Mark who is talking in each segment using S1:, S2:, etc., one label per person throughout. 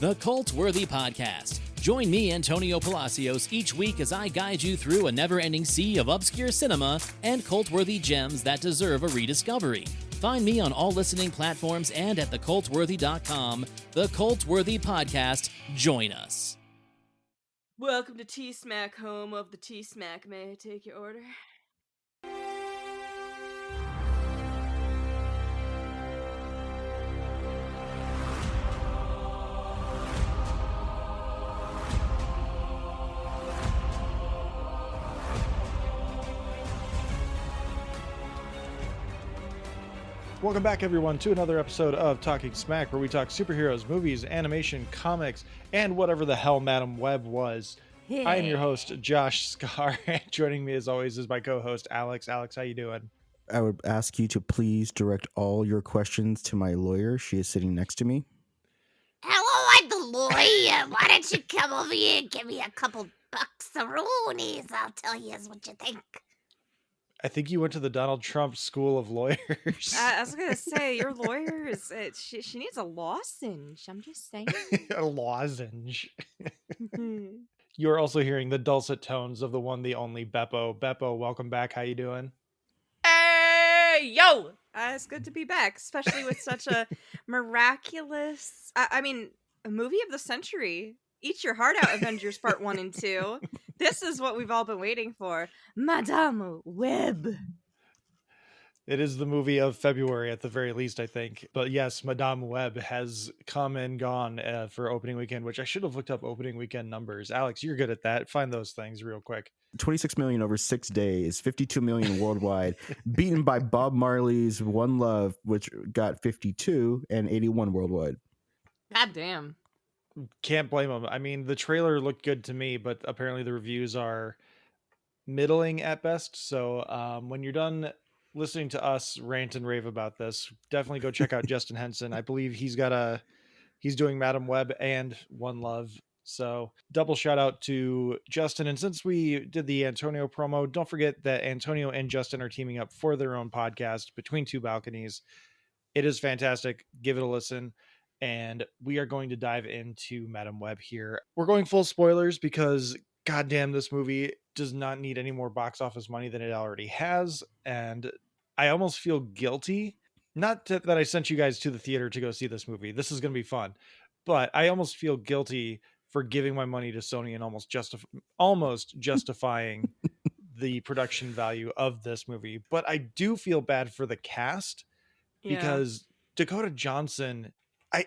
S1: the Cult-Worthy Podcast. Join me, Antonio Palacios, each week as I guide you through a never-ending sea of obscure cinema and cult-worthy gems that deserve a rediscovery. Find me on all listening platforms and at thecultworthy.com. The Cult-Worthy Podcast. Join us.
S2: Welcome to T-Smack, home of the T-Smack. May I take your order?
S3: Welcome back, everyone, to another episode of Talking Smack, where we talk superheroes, movies, animation, comics, and whatever the hell Madam Web was. I am your host, Josh Scar, and joining me as always is my co-host, Alex. Alex, how you doing?
S4: I would ask you to please direct all your questions to my lawyer. She is sitting next to me.
S5: Hello, I'm the lawyer. Why don't you come over here and give me a couple bucks-a-roonies? I'll tell you what you think.
S3: I think you went to the Donald Trump School of Lawyers.
S2: I was gonna say, your lawyer is... she needs a lozenge. I'm just saying.
S3: A lozenge. You are also hearing the dulcet tones of the one, the only Bepbo. Beppo, welcome back. How you doing?
S2: Hey, yo! It's good to be back, especially with such a miraculous... I mean, a movie of the century. Eat your heart out, Avengers Part 1 and 2. This is what we've all been waiting for. Madame Web.
S3: It is the movie of February at the very least, I think. But yes, Madame Web has come and gone for opening weekend, which I should have looked up opening weekend numbers. Alex, you're good at that. Find those things real quick.
S4: 26 million over 6 days, 52 million worldwide, beaten by Bob Marley's One Love, which got 52 and 81 worldwide.
S2: God damn.
S3: Can't blame them. I mean, the trailer looked good to me, but apparently the reviews are middling at best. So when you're done listening to us rant and rave about this, definitely go check out Justin Henson. I believe he's doing Madam Web and One Love. So double shout out to Justin. And since we did the Antonio promo, don't forget that Antonio and Justin are teaming up for their own podcast, Between Two Balconies. It is fantastic. Give it a listen. And we are going to dive into Madam Web here. We're going full spoilers because goddamn, this movie does not need any more box office money than it already has. And I almost feel guilty. Not that I sent you guys to the theater to go see this movie. This is going to be fun. But I almost feel guilty for giving my money to Sony and almost justifying the production value of this movie. But I do feel bad for the cast because Dakota Johnson...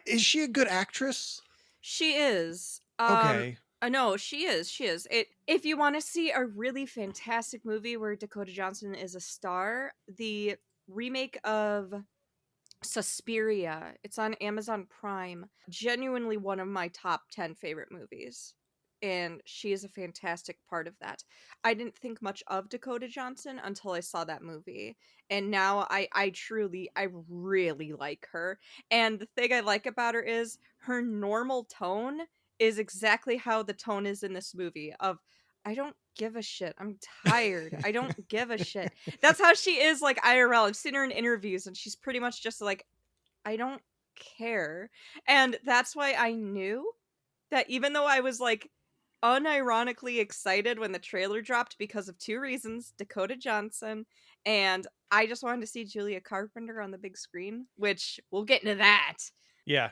S3: is she a good actress?
S2: She is.
S3: Okay.
S2: No, she is. She is. If you want to see a really fantastic movie where Dakota Johnson is a star, the remake of Suspiria, it's on Amazon Prime. Genuinely one of my top 10 favorite movies. And she is a fantastic part of that. I didn't think much of Dakota Johnson until I saw that movie. And now I really like her. And the thing I like about her is her normal tone is exactly how the tone is in this movie of, I don't give a shit. I'm tired. I don't give a shit. That's how she is like IRL. I've seen her in interviews and she's pretty much just like, I don't care. And that's why I knew that even though I was like unironically excited when the trailer dropped because of two reasons: Dakota Johnson, and I just wanted to see Julia Carpenter on the big screen, which we'll get into that.
S3: Yeah.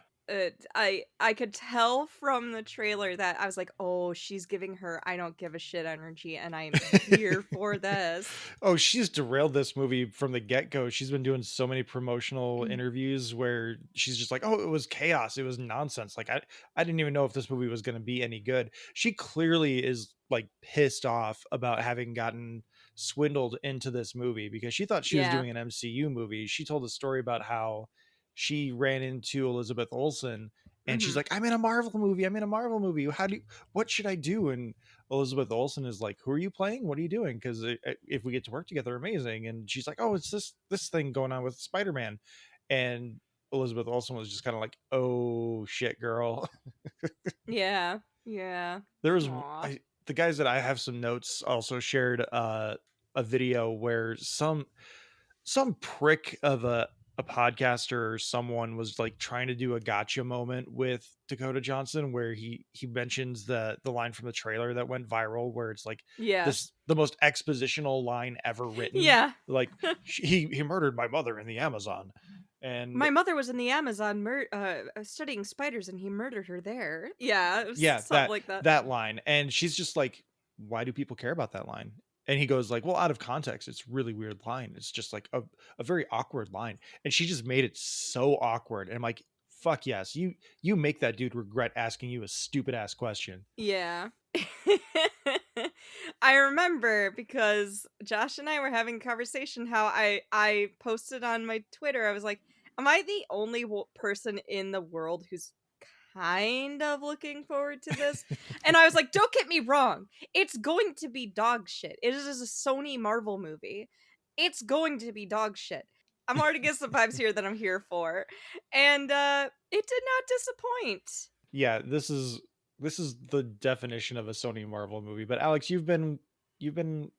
S2: I could tell from the trailer that I was like, oh, she's giving her I don't give a shit energy, and I am here for this.
S3: Oh, she's derailed this movie from the get-go. She's been doing so many promotional interviews where she's just like, oh, it was chaos. It was nonsense. Like, I didn't even know if this movie was going to be any good. She clearly is like pissed off about having gotten swindled into this movie because she thought she was doing an MCU movie. She told a story about how she ran into Elizabeth Olsen and she's like, I'm in a Marvel movie. What should I do? And Elizabeth Olsen is like, who are you playing? What are you doing? Because if we get to work together, amazing. And she's like, oh, it's this thing going on with Spider-Man. And Elizabeth Olsen was just kind of like, oh shit, girl.
S2: Yeah.
S3: There was the guys that I have some notes also shared a video where some prick of a a podcaster or someone was like trying to do a gotcha moment with Dakota Johnson where he mentions the line from the trailer that went viral where it's like
S2: Yeah.
S3: the most expositional line ever written.
S2: Yeah.
S3: Like he murdered my mother in the Amazon. And
S2: My mother was in the Amazon studying spiders, and he murdered her there. Yeah, it was
S3: yeah,
S2: something like that.
S3: that line. And she's just like, why do people care about that line? And he goes like, well, out of context, it's a really weird line. It's just like a very awkward line. And she just made it so awkward. And I'm like, fuck yes, you make that dude regret asking you a stupid ass question.
S2: Yeah. I remember because Josh and I were having a conversation how I posted on my Twitter, I was like, am I the only person in the world who's kind of looking forward to this? And I was like, don't get me wrong, it's going to be dog shit. It is a Sony Marvel movie. It's going to be dog shit. I'm already getting some vibes here that I'm here for. And it did not disappoint.
S3: Yeah, this is the definition of a Sony Marvel movie. But Alex, you've been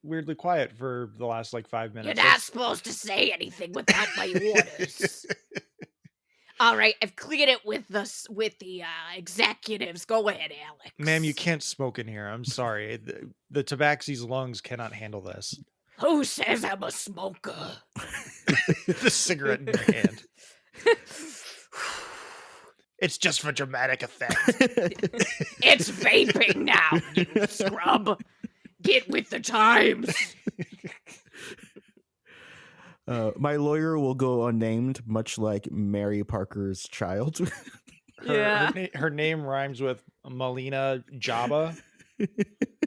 S3: weirdly quiet for the last like 5 minutes.
S5: You're not supposed to say anything without my orders. All right, I've cleared it with the executives. Go ahead, Alex.
S3: Ma'am, you can't smoke in here. I'm sorry. The Tabaxi's lungs cannot handle this.
S5: Who says I'm a smoker?
S3: The cigarette in your hand. It's just for dramatic effect.
S5: It's vaping now, you scrub. Get with the times.
S4: My lawyer will go unnamed, much like Mary Parker's child.
S3: Her name rhymes with Melina Jabba.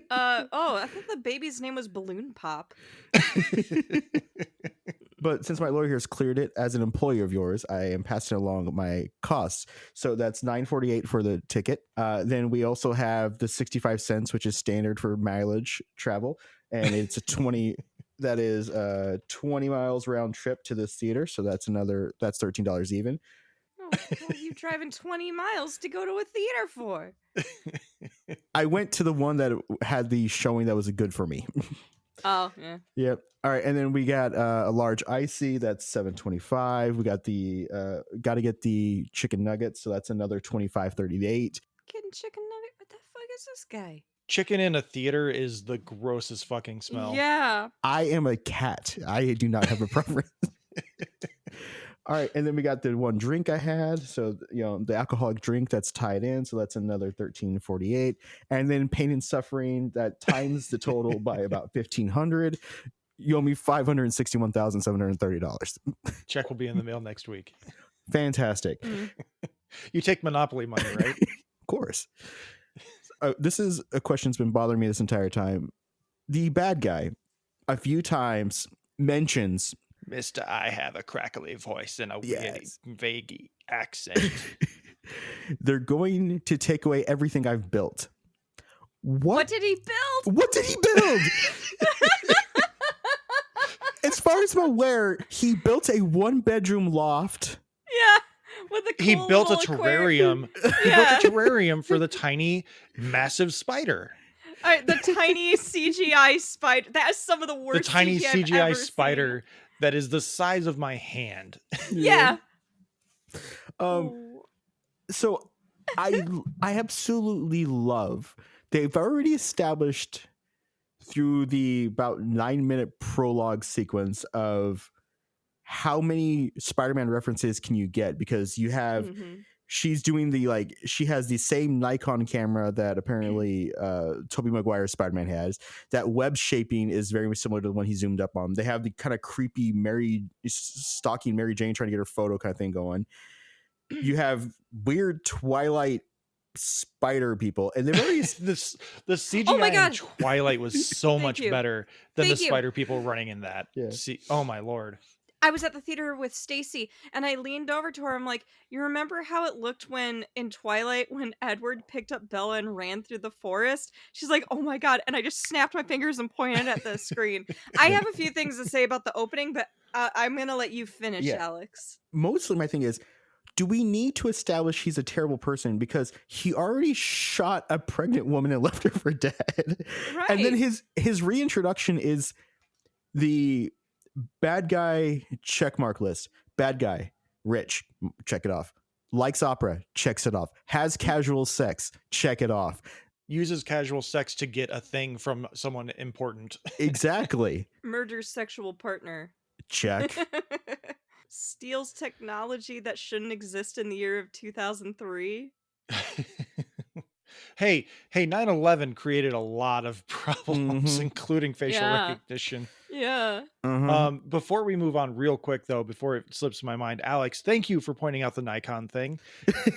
S2: I thought the baby's name was Balloon Pop.
S4: But since my lawyer has cleared it, as an employee of yours, I am passing along my costs. So that's $9.48 for the ticket. Then we also have the 65 cents, which is standard for mileage travel, and it's a 20. That is 20 miles round trip to this theater. So that's $13 even.
S2: Oh, what are you driving 20 miles to go to a theater for?
S4: I went to the one that had the showing that was good for me.
S2: Oh, yeah.
S4: Yep. All right, and then we got a large icy. That's $7.25. We got the got to get the chicken nuggets, so that's another $25.38.
S2: Getting chicken nugget? What the fuck is this guy?
S3: Chicken in a theater is the grossest fucking smell.
S2: Yeah.
S4: I am a cat. I do not have a preference. All right, and then we got the one drink I had. So, the alcoholic drink that's tied in. So that's another $13.48. And then pain and suffering, that times the total by about $1,500. You owe me $561,730.
S3: Check will be in the mail next week.
S4: Fantastic.
S2: Mm.
S3: You take Monopoly money, right?
S4: Of course. This is a question that's been bothering me this entire time. The bad guy, a few times, mentions...
S3: Mr. I have a crackly voice and a
S4: Yes.
S3: vague accent.
S4: They're going to take away everything I've built.
S2: What did he build?
S4: What did he build? As far as I'm aware, he built a 1-bedroom loft.
S2: Yeah. With a cool
S3: He built a
S2: little aquarium.
S3: terrarium. He built a terrarium for the tiny, massive spider.
S2: All right, the tiny CGI spider. That is some of the worst.
S3: The tiny
S2: CGI I've
S3: CGI
S2: ever
S3: spider that is the size of my hand.
S2: Seen. Yeah.
S4: So I absolutely love. They've already established through the about 9-minute prologue sequence of how many Spider-Man references can you get, because you have she's doing she has the same Nikon camera that apparently Tobey Maguire's Spider-Man has. That web shaping is very similar to the one he zoomed up on. They have the kind of creepy stalking Mary Jane trying to get her photo kind of thing going. You have weird Twilight spider people, and they've already
S3: the CGI in Twilight was so much
S2: you.
S3: better than
S2: Thank
S3: the
S2: you.
S3: spider people running in that.
S4: Yeah.
S3: Oh my lord.
S2: I was at the theater with Stacy, and I leaned over to her. I'm like, you remember how it looked in Twilight when Edward picked up Bella and ran through the forest? She's like, oh my god. And I just snapped my fingers and pointed at the screen. I have a few things to say about the opening, but I'm going to let you finish, Alex.
S4: Mostly my thing is, do we need to establish he's a terrible person? Because he already shot a pregnant woman and left her for dead.
S2: Right.
S4: And then his reintroduction is the bad guy checkmark list. Bad guy, rich, check it off. Likes opera, checks it off. Has casual sex, check it off.
S3: Uses casual sex to get a thing from someone important.
S4: Exactly.
S2: Murders sexual partner.
S4: Check.
S2: Steals technology that shouldn't exist in the year of 2003.
S3: Hey, 9/11 created a lot of problems,
S4: Mhm.
S3: including facial
S2: Yeah.
S3: recognition.
S2: Yeah.
S3: Before we move on real quick though, before it slips my mind, Alex, thank you for pointing out the Nikon thing,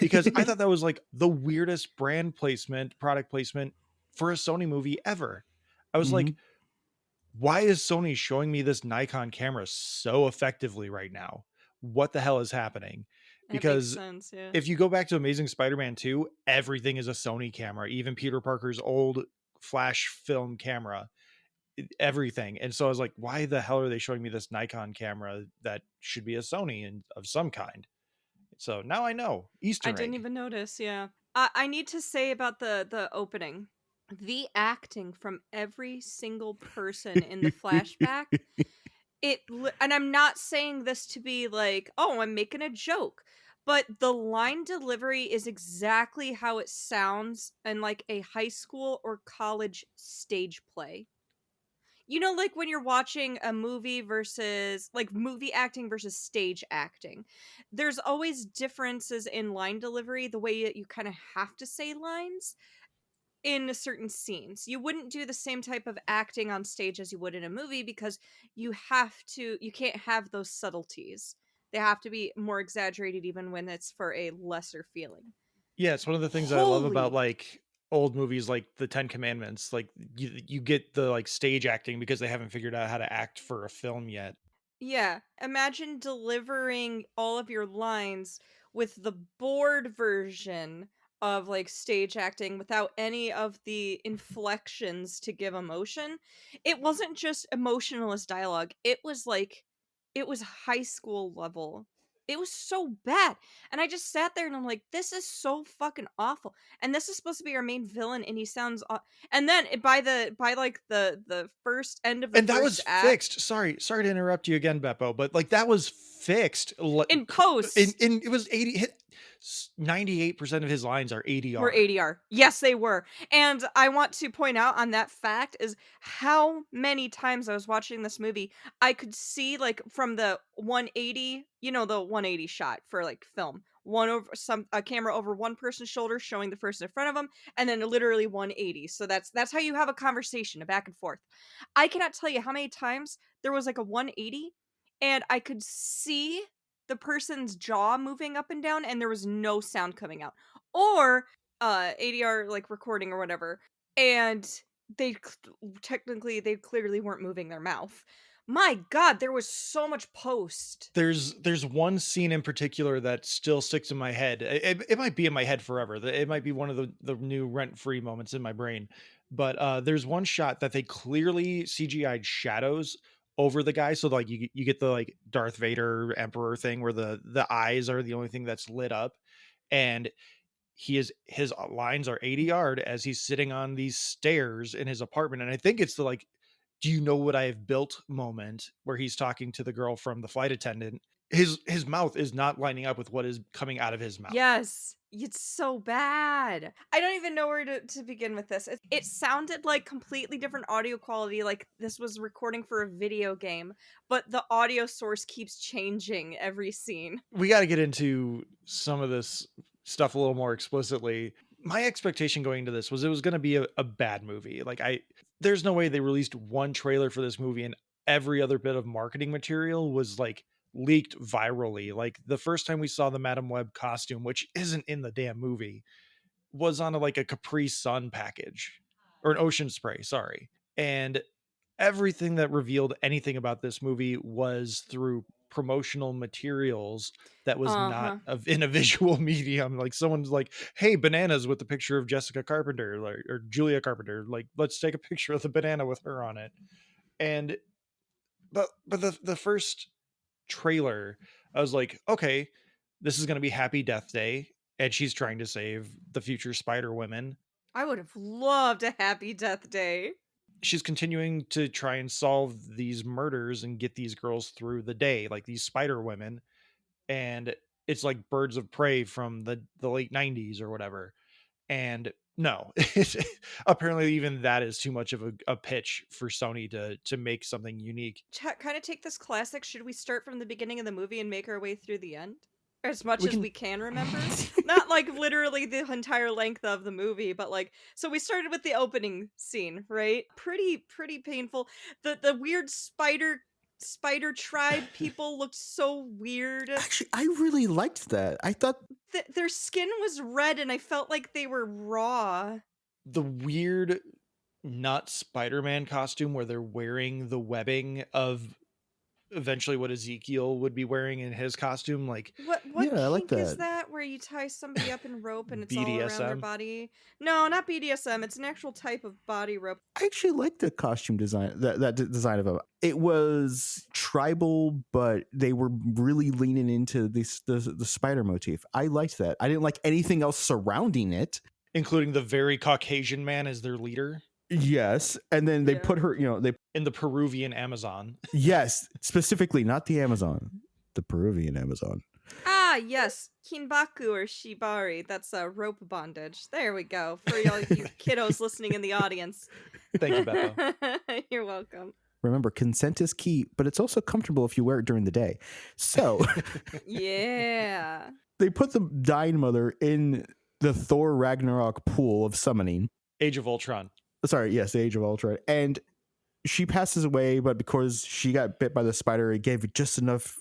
S3: because I thought that was like the weirdest brand placement, product placement for a Sony movie ever. I was like, why is Sony showing me this Nikon camera so effectively right now? What the hell is happening?
S2: That makes
S3: Because
S2: sense, yeah.
S3: if you go back to Amazing Spider-Man 2, everything is a Sony camera, even Peter Parker's old flash film camera, everything. And so I was like, why the hell are they showing me this Nikon camera that should be a Sony and of some kind? So now I know. Easter
S2: I didn't
S3: egg.
S2: even notice, yeah. I need to say about the opening. The acting from every single person in the flashback, and I'm not saying this to be like, oh, I'm making a joke, but the line delivery is exactly how it sounds in like a high school or college stage play. You know, like when you're watching a movie versus like movie acting versus stage acting, there's always differences in line delivery, the way that you kind of have to say lines in certain scenes. You wouldn't do the same type of acting on stage as you would in a movie because you can't have those subtleties. They have to be more exaggerated even when it's for a lesser feeling.
S3: Yeah, it's one of the things that I love about
S2: Holy
S3: like old movies like the Ten Commandments. Like you get the like stage acting because they haven't figured out how to act for a film yet.
S2: Yeah, imagine delivering all of your lines with the board version of like stage acting without any of the inflections to give emotion. It wasn't just emotionless dialogue. It was high school level. It was so bad. And I just sat there and I'm like, this is so fucking awful. And this is supposed to be our main villain and he sounds and then by like the first end of the
S3: And that
S2: first
S3: was
S2: act
S3: fixed. Sorry to interrupt you again, Beppo, but like that was fixed.
S2: in post
S3: In it was 98% of his lines are ADR.
S2: were ADR. Yes, they were. And I want to point out on that fact is how many times I was watching this movie, I could see like from the 180, you know, the 180 shot for like film, a camera over one person's shoulder showing the person in front of them, and then literally 180. So that's how you have a conversation, a back and forth. I cannot tell you how many times there was like a 180 and I could see the person's jaw moving up and down and there was no sound coming out, or ADR like recording or whatever, and they clearly weren't moving their mouth. My god, there was so much post.
S3: There's one scene in particular that still sticks in my head. It might be in my head forever. It might be one of the new rent-free moments in my brain. But there's one shot that they clearly CGI'd shadows over the guy, so like you get the like Darth Vader Emperor thing where the eyes are the only thing that's lit up, and his lines are ADR'd as he's sitting on these stairs in his apartment. And I think it's the like, do you know what I have built moment where he's talking to the girl from the flight attendant. His mouth is not lining up with what is coming out of his mouth.
S2: Yes, it's so bad. I don't even know where to begin with this. It sounded like completely different audio quality, like this was recording for a video game, but the audio source keeps changing every scene.
S3: We got to get into some of this stuff a little more explicitly. My expectation going into this was it was going to be a bad movie. Like there's no way they released one trailer for this movie and every other bit of marketing material was like leaked virally. Like the first time we saw the Madam Web costume, which isn't in the damn movie, was on like a Capri Sun package or an Ocean Spray, sorry. And everything that revealed anything about this movie was through promotional materials that was not in a visual medium. Like someone's like, hey, bananas with the picture of Jessica Carpenter or Julia Carpenter, like let's take a picture of the banana with her on it. And but the first trailer, I was like, okay, this is going to be Happy Death Day and she's trying to save the future Spider Women.
S2: I would have loved a Happy Death Day.
S3: She's continuing to try and solve these murders and get these girls through the day, like these Spider Women. and it's like Birds of Prey from the late 90s or whatever. And no, apparently even that is too much of a pitch for Sony to make something unique.
S2: Kind of take this classic. Should we start from the beginning of the movie and make our way through the end? As much
S4: We
S2: as
S4: can-
S2: we can remember. Not like literally the entire length of the movie, but like, so we started with the opening scene, right? Pretty painful. The weird spider tribe people looked so weird.
S4: Actually, I really liked that. I thought
S2: Their skin was red and I felt like they were raw.
S3: The weird not Spider-Man costume where they're wearing the webbing of eventually what Ezekiel would be wearing in his costume, like
S2: What
S4: Yeah, I like
S2: kink is
S4: that.
S2: that where you tie somebody up in rope and it's all around their
S3: BDSM?
S2: body? No, not BDSM. It's an actual type of body rope.
S4: I actually liked the costume design, that design of it. It was tribal, but they were really leaning into the spider motif. I liked that. I didn't like anything else surrounding it.
S3: including the very Caucasian man as their leader
S4: Yes, and then they
S2: Yeah.
S4: put her, they
S3: in the Peruvian Amazon.
S4: yes, specifically not the Amazon, the Peruvian Amazon.
S2: Ah, yes, kinbaku or shibari. That's rope bondage. There we go. For all you kiddos listening in the audience.
S3: Thank you, Beppo.
S2: You're welcome.
S4: Remember, consent is key, but it's also comfortable if you wear it during the day. So
S2: Yeah.
S4: they put the dying mother in the Thor Ragnarok pool of summoning.
S3: Age of Ultron.
S4: Sorry, yes, the Age of Ultron. And she passes away, but because she got bit by the spider, it gave just enough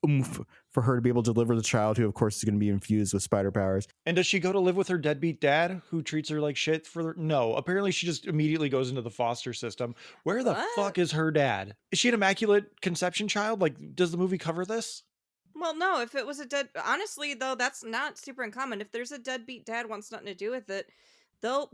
S4: oomph for her to be able to deliver the child, who, of course, is going to be infused with spider powers.
S3: And does she go to live with her deadbeat dad who treats her like shit no, apparently she just immediately goes into the foster system. Where the
S2: What?
S3: fuck is her dad? Is she an immaculate conception child? Like, does the movie cover this?
S2: Well, no, if it was honestly though, that's not super uncommon. If there's a deadbeat dad wants nothing to do with it,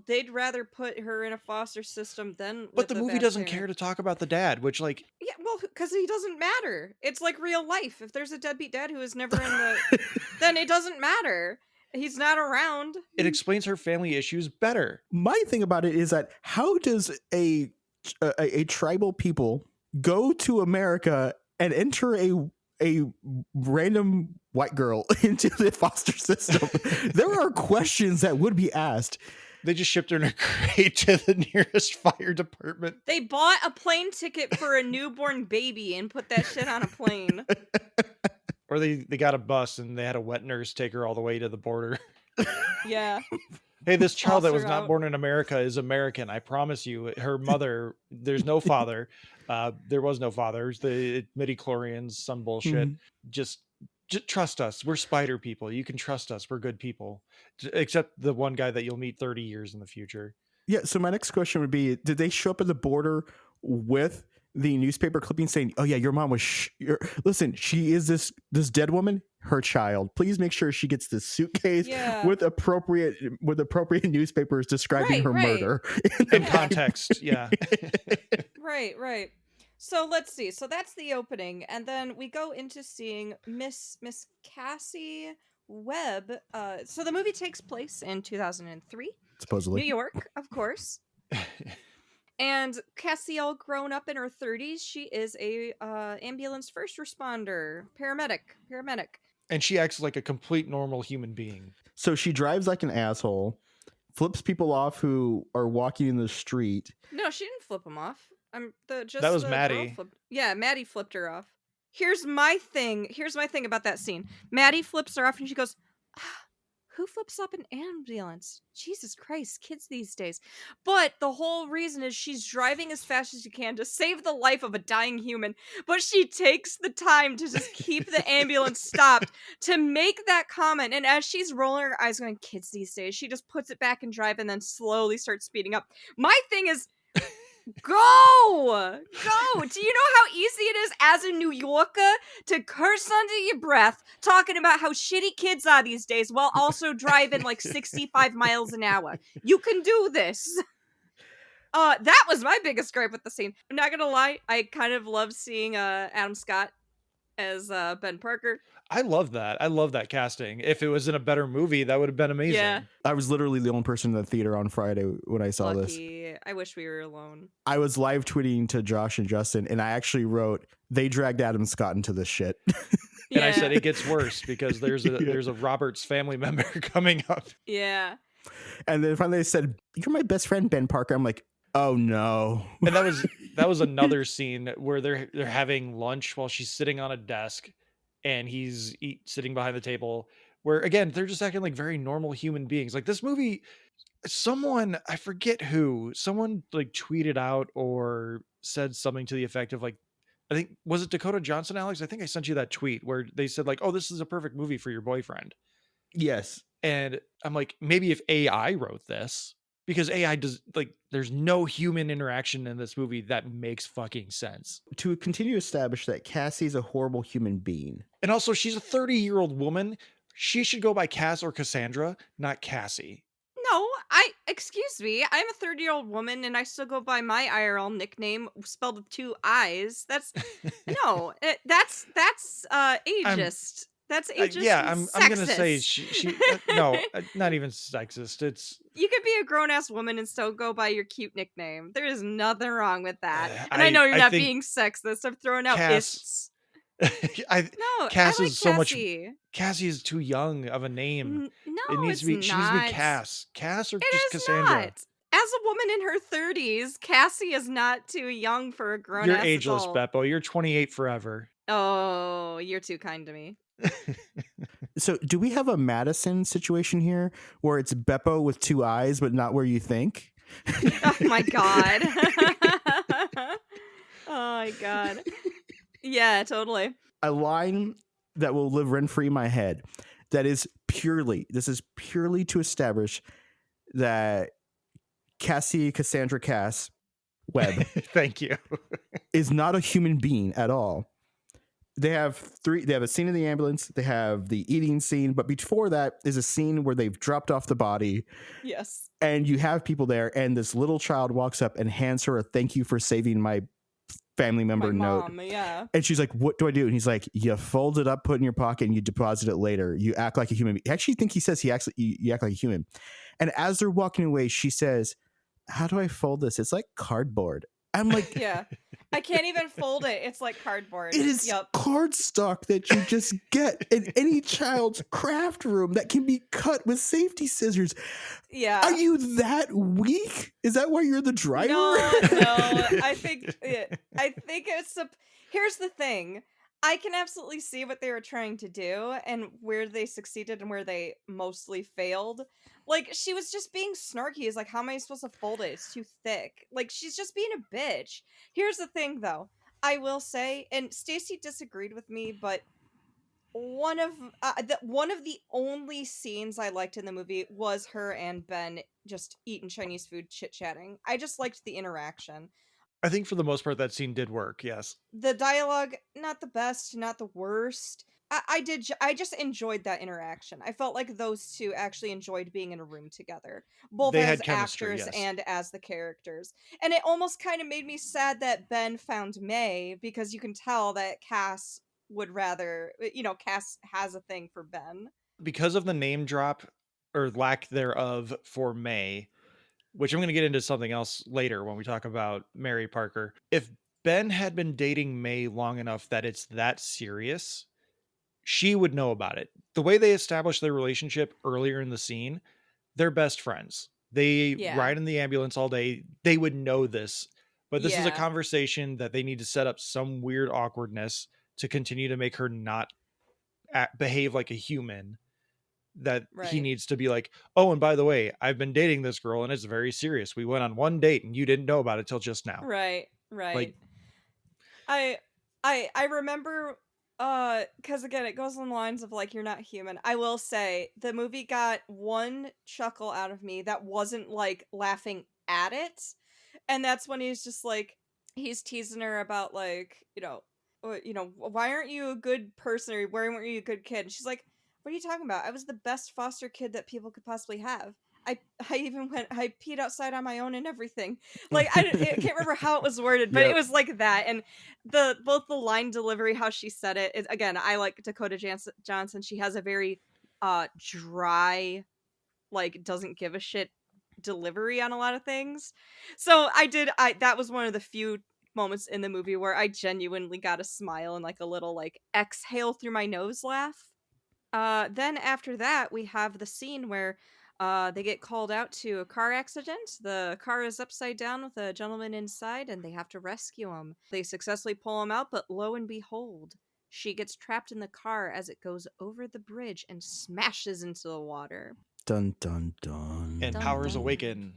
S2: they'd rather put her in a foster system than
S3: But the movie doesn't care to talk about the dad, which, like,
S2: Yeah, well, because he doesn't matter. It's like real life. If there's a deadbeat dad who is never in the, then it doesn't matter. He's not around.
S3: it explains her family issues better.
S4: My thing about it is that how does a tribal people go to America and enter a random white girl into the foster system? There are questions that would be asked.
S3: They just shipped her in a crate to the nearest fire department.
S2: They bought a plane ticket for a newborn baby and put that shit on a plane.
S3: Or they got a bus and they had a wet nurse take her all the way to the border.
S2: Yeah.
S3: Hey, this child that
S2: Toss
S3: was
S2: her
S3: not
S2: out.
S3: born in America is American. I promise you. Her mother, there's no father. There was no father. It was the midichlorians, some bullshit. Just trust us. We're spider people. You can trust us. We're good people. Except the one guy that you'll meet 30 years in the future.
S4: Yeah, so my next question would be, did they show up at the border with the newspaper clipping saying, oh yeah, your mom was listen, she is this dead woman, her child. Please make sure she gets this suitcase
S2: Yeah.
S4: with appropriate newspapers describing her
S2: Right.
S4: murder.
S3: In context, yeah.
S2: Right. So let's see. So that's the opening, and then we go into seeing Miss Cassie Webb. So the movie takes place in 2003,
S4: Supposedly.
S2: New York, of course. And Cassie, all grown up in her 30s, she is a ambulance first responder, paramedic.
S3: And she acts like a complete normal human being.
S4: So she drives like an asshole, flips people off who are walking in the street.
S2: No, she didn't flip him off.
S3: That was
S2: the girl
S3: Maddie.
S2: Yeah, Maddie flipped her off. Here's my thing about that scene. Maddie flips her off and she goes, who flips up an ambulance? Jesus Christ, kids these days. But the whole reason is she's driving as fast as she can to save the life of a dying human. But she takes the time to just keep the ambulance stopped to make that comment. And as she's rolling her eyes going, kids these days, she just puts it back in drive and then slowly starts speeding up. My thing is, go! Do you know how easy it is as a New Yorker to curse under your breath talking about how shitty kids are these days while also driving like 65 miles an hour? You can do this. That was my biggest gripe with the scene. I'm not gonna lie, I kind of love seeing Adam Scott as Ben Parker.
S3: I love that. I love that casting. If it was in a better movie, that would have been amazing.
S2: Yeah.
S4: I was literally the only person in the theater on Friday when I saw this.
S2: Lucky. I wish we were alone.
S4: I was live tweeting to Josh and Justin, and I actually wrote, they dragged Adam Scott into this shit.
S3: And I said
S2: Yeah.
S3: it gets worse because there's a Roberts family member coming up.
S2: Yeah.
S4: And then finally they said, "You're my best friend, Ben Parker." I'm like, oh no.
S3: And that was another scene where they're having lunch while she's sitting on a desk and he's sitting behind the table, where again they're just acting like very normal human beings. Like this movie, someone, I forget who, someone like tweeted out or said something to the effect of like, I think, was it Dakota Johnson, Alex? I think I sent you that tweet where they said like, oh, this is a perfect movie for your boyfriend.
S4: Yes.
S3: And I'm like, maybe if AI wrote this, because AI does, like, there's no human interaction in this movie that makes fucking sense.
S4: To continue to establish that Cassie's a horrible human being.
S3: And also, she's a 30-year-old woman. She should go by Cass or Cassandra, not Cassie.
S2: No, excuse me. I'm a 30-year-old woman and I still go by my IRL nickname spelled with 2 I's. That's no, that's ageist. That's ageist.
S3: Yeah,
S2: and
S3: I'm gonna say
S2: sexist.
S3: she no, not even sexist. It's
S2: You could be a grown-ass woman and still go by your cute nickname. There is nothing wrong with that. And I know you're not
S3: think
S2: being sexist. I'm throwing out
S3: Cass-
S2: ists.
S3: No,
S2: I
S3: Cass
S2: like
S3: is so much.
S2: Cassie.
S3: Cassie is too young of a name.
S2: No,
S3: It needs to be. She needs to be Cass. Cass or
S2: It
S3: just
S2: is
S3: Cassandra.
S2: not. As a woman in her 30s, Cassie is not too young for a grown-ass
S3: You're ageless,
S2: adult.
S3: Beppo. You're 28 forever.
S2: Oh, you're too kind to me.
S4: So do we have a Madison situation here where it's Beppo with 2 eyes, but not where you think?
S2: Oh my god. Oh my god. Yeah, totally.
S4: A line that will live rent-free in my head this is purely to establish that Cassandra Cass Webb
S3: Thank you.
S4: is not a human being at all. They have a scene in the ambulance, they have the eating scene, but before that is a scene where they've dropped off the body.
S2: Yes.
S4: And you have people there, and this little child walks up and hands her a "thank you for saving my family member"
S2: My
S4: note.
S2: mom, yeah.
S4: And she's like, "What do I do?" And he's like, "You fold it up, put it in your pocket, and you deposit it later. You act like a human." I actually think he says you act like a human. And as they're walking away, she says, "How do I fold this? It's like cardboard." I'm like,
S2: Yeah. I can't even fold it. It's like cardboard.
S4: it is
S2: Yep.
S4: cardstock that you just get in any child's craft room that can be cut with safety scissors.
S2: Yeah.
S4: Are you that weak? Is that why you're the driver?
S2: No. I think it's here's the thing. I can absolutely see what they were trying to do and where they succeeded and where they mostly failed. Like, she was just being snarky. Is like, how am I supposed to fold it? It's too thick. Like, she's just being a bitch. Here's the thing, though. I will say, and Stacy disagreed with me, but one of the only scenes I liked in the movie was her and Ben just eating Chinese food, chit-chatting. I just liked the interaction.
S3: I think for the most part that scene did work. Yes.
S2: The dialogue, not the best, not the worst. I just enjoyed that interaction. I felt like those two actually enjoyed being in a room together, both
S3: They
S2: as
S3: had chemistry,
S2: actors
S3: yes.
S2: and as the characters. And it almost kind of made me sad that Ben found May, because you can tell that Cass would rather, Cass has a thing for Ben.
S3: Because of the name drop or lack thereof for May, which I'm going to get into something else later when we talk about Mary Parker. If Ben had been dating May long enough that it's that serious, she would know about it. The way they established their relationship earlier in the scene, they're best friends. They ride in the ambulance all day. They would know this. But this is a conversation that they need to set up some weird awkwardness to continue to make her not behave like a human. That he needs to be like, oh, and by the way, I've been dating this girl and it's very serious. We went on one date and you didn't know about it till just now.
S2: Right.
S3: Like,
S2: I remember, because again, it goes on the lines of like, you're not human. I will say the movie got one chuckle out of me that wasn't like laughing at it, and that's when he's just like, he's teasing her about like, why aren't you a good person, or why weren't you a good kid? And she's like, what are you talking about? I was the best foster kid that people could possibly have. I peed outside on my own and everything. Like, I can't remember how it was worded, but It was like that. And both the line delivery, how she said it, again, I like Dakota Johnson. She has a very dry, like, doesn't give a shit delivery on a lot of things. So that was one of the few moments in the movie where I genuinely got a smile and like a little like exhale through my nose laugh. Then after that, we have the scene where they get called out to a car accident. The car is upside down with a gentleman inside, and they have to rescue him. They successfully pull him out, but lo and behold, she gets trapped in the car as it goes over the bridge and smashes into the water.
S4: Dun dun dun.
S3: And
S2: Dun,
S3: powers
S2: dun.
S3: awaken.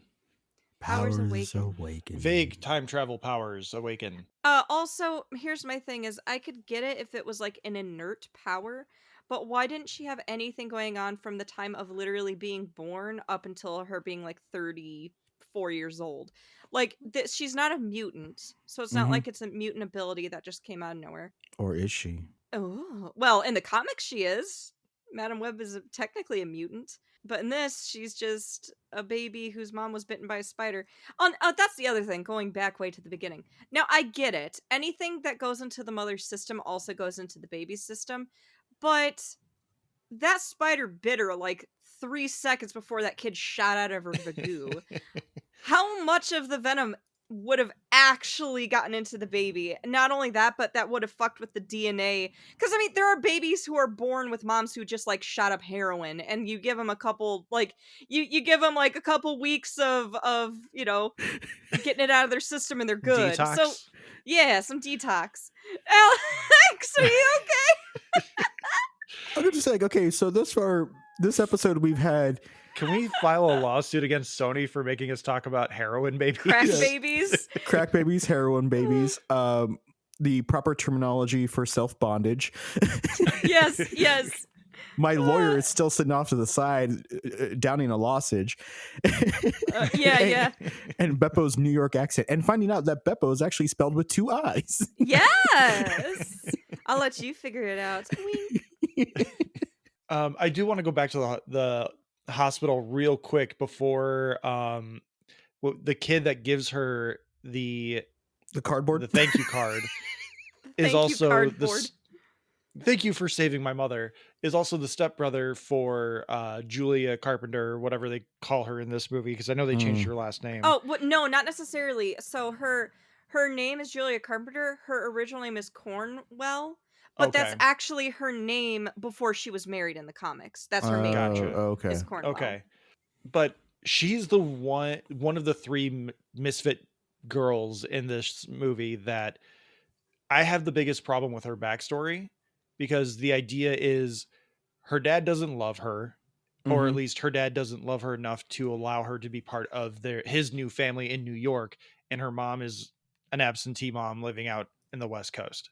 S2: Powers
S4: Powers
S2: awaken.
S4: awaken.
S3: Vague time travel powers awaken.
S2: Also, here's my thing is I could get it if it was like an inert power, but why didn't she have anything going on from the time of literally being born up until her being like 34 years old? Like, she's not a mutant, so it's not
S4: Mhm.
S2: like it's a mutant ability that just came out of nowhere.
S4: Or is she?
S2: Oh, well, in the comics she is. Madam Web is technically a mutant. But in this, she's just a baby whose mom was bitten by a spider. That's the other thing, going back way to the beginning. Now, I get it. Anything that goes into the mother's system also goes into the baby's system. But that spider bit her like 3 seconds before that kid shot out of her vagoo. How much of the venom would have actually gotten into the baby? Not only that, but that would have fucked with the DNA. Because, I mean, there are babies who are born with moms who just, like, shot up heroin, and you give them a couple, like, you give them, like, a couple weeks of you know, getting it out of their system and they're good.
S3: Detox.
S2: So, yeah, some detox. Alex, are you okay?
S4: I'm just saying, okay, so this episode we've had
S3: Can we file a lawsuit against Sony for making us talk about heroin babies?
S2: Crack
S4: Yes.
S2: babies.
S4: crack babies, heroin babies, the proper terminology for self-bondage.
S2: Yes, yes.
S4: My lawyer is still sitting off to the side, downing a lozenge.
S2: Yeah.
S4: And Beppo's New York accent, and finding out that Beppo is actually spelled with 2 I's.
S2: Yes. I'll let you figure it out. Wink.
S3: I do want to go back to the hospital real quick before the kid that gives her the
S4: cardboard.
S3: the thank you card is
S2: Thank you,
S3: also
S2: cardboard.
S3: thank you for saving my mother is also the stepbrother for Julia Carpenter, or whatever they call her in this movie, because I know they changed her last name.
S2: Oh, no, not necessarily. So her name is Julia Carpenter. Her original name is Cornwell, but that's
S3: Okay.
S2: actually her name before she was married in the comics. That's her maiden
S3: Gotcha.
S2: name.
S4: Okay.
S2: Is Cornwell.
S3: Okay, but she's the one of the 3 misfit girls in this movie that I have the biggest problem with her backstory, because the idea is her dad doesn't love her, or at
S4: Mhm.
S3: least her dad doesn't love her enough to allow her to be part of his new family in New York, and her mom is an absentee mom living out in the West Coast.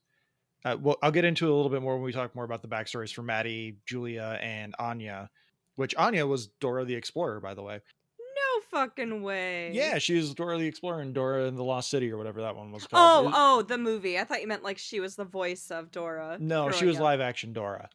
S3: Well, I'll get into it a little bit more when we talk more about the backstories for Maddie, Julia, and Anya, which Anya was Dora the Explorer, by the way.
S2: No fucking way.
S3: Yeah, she was Dora the Explorer and Dora in the Lost City, or whatever that one was called.
S2: Oh, the movie. I thought you meant like she was the voice of Dora.
S3: No, she
S2: growing
S3: was
S2: up.
S3: live action Dora,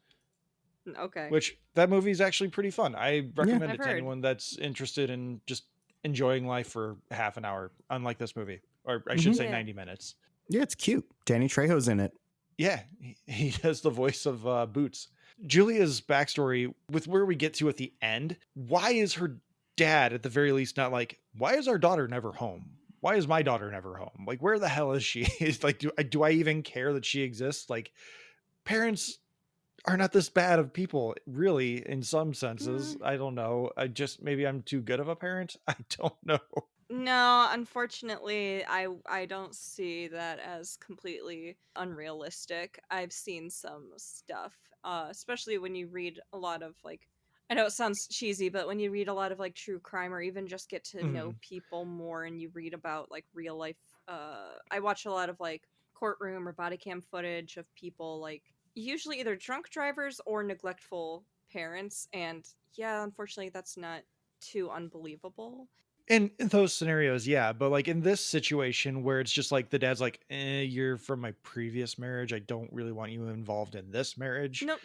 S2: Okay.
S3: which that movie is actually pretty fun. I recommend
S2: I've
S3: it to
S2: heard.
S3: anyone that's interested in just enjoying life for half an hour, unlike this movie, or I should say
S2: Yeah.
S3: 90 minutes.
S4: Yeah, it's cute. Danny Trejo's in it.
S3: Yeah, he does the voice of Boots. Julia's backstory, with where we get to at the end, why is her dad at the very least not like, why is our daughter never home? Why is my daughter never home? Like, where the hell is she? It's like, do I even care that she exists? Like, parents are not this bad of people, really, in some senses. I don't know. Maybe I'm too good of a parent. I don't know.
S2: No, unfortunately, I don't see that as completely unrealistic. I've seen some stuff, especially when you read a lot of like, I know it sounds cheesy, but when you read a lot of like true crime or even just get to know people more and you read about like real life, I watch a lot of like courtroom or body cam footage of people like usually either drunk drivers or neglectful parents, and yeah, unfortunately, that's not too unbelievable.
S3: In those scenarios, yeah, but like in this situation where it's just like the dad's like, you're from my previous marriage, I don't really want you involved in this marriage.
S2: No,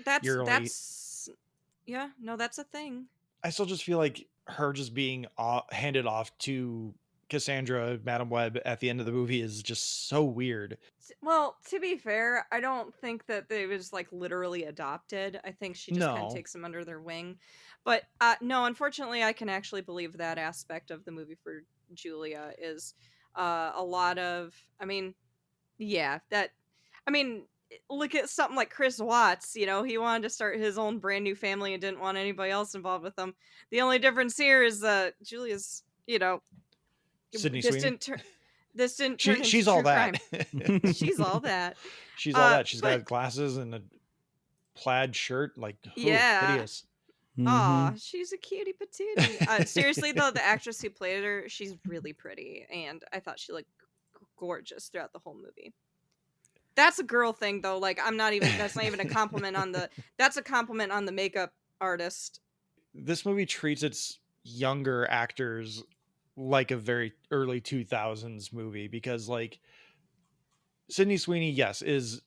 S2: yeah, no, that's a thing.
S3: I still just feel like her just being handed off to Cassandra, Madam Web, at the end of the movie is just so weird.
S2: Well, to be fair, I don't think that they was like literally adopted. I think she just kind
S3: No.
S2: of takes them under their wing. But no, unfortunately, I can actually believe that aspect of the movie for Julia is a lot of. I mean, Yeah, that. I mean, look at something like Chris Watts. You know, he wanted to start his own brand new family and didn't want anybody else involved with him. The only difference here is Julia's. You know,
S3: Sydney
S2: this
S3: Sweeney.
S2: didn't turn. This didn't turn into
S3: She's all
S2: true
S3: that.
S2: crime. She's all that.
S3: She's all that. She's
S2: But
S3: got glasses and a plaid shirt. Like,
S2: yeah.
S3: hideous.
S2: Aw, she's a cutie patootie. Seriously though, the actress who played her, she's really pretty, and I thought she looked gorgeous throughout the whole movie. That's a girl thing though. Like, I'm not even. That's not even a compliment on the. That's a compliment on the makeup artist.
S3: This movie treats its younger actors like a very early 2000s movie, because like Sydney Sweeney, yes, is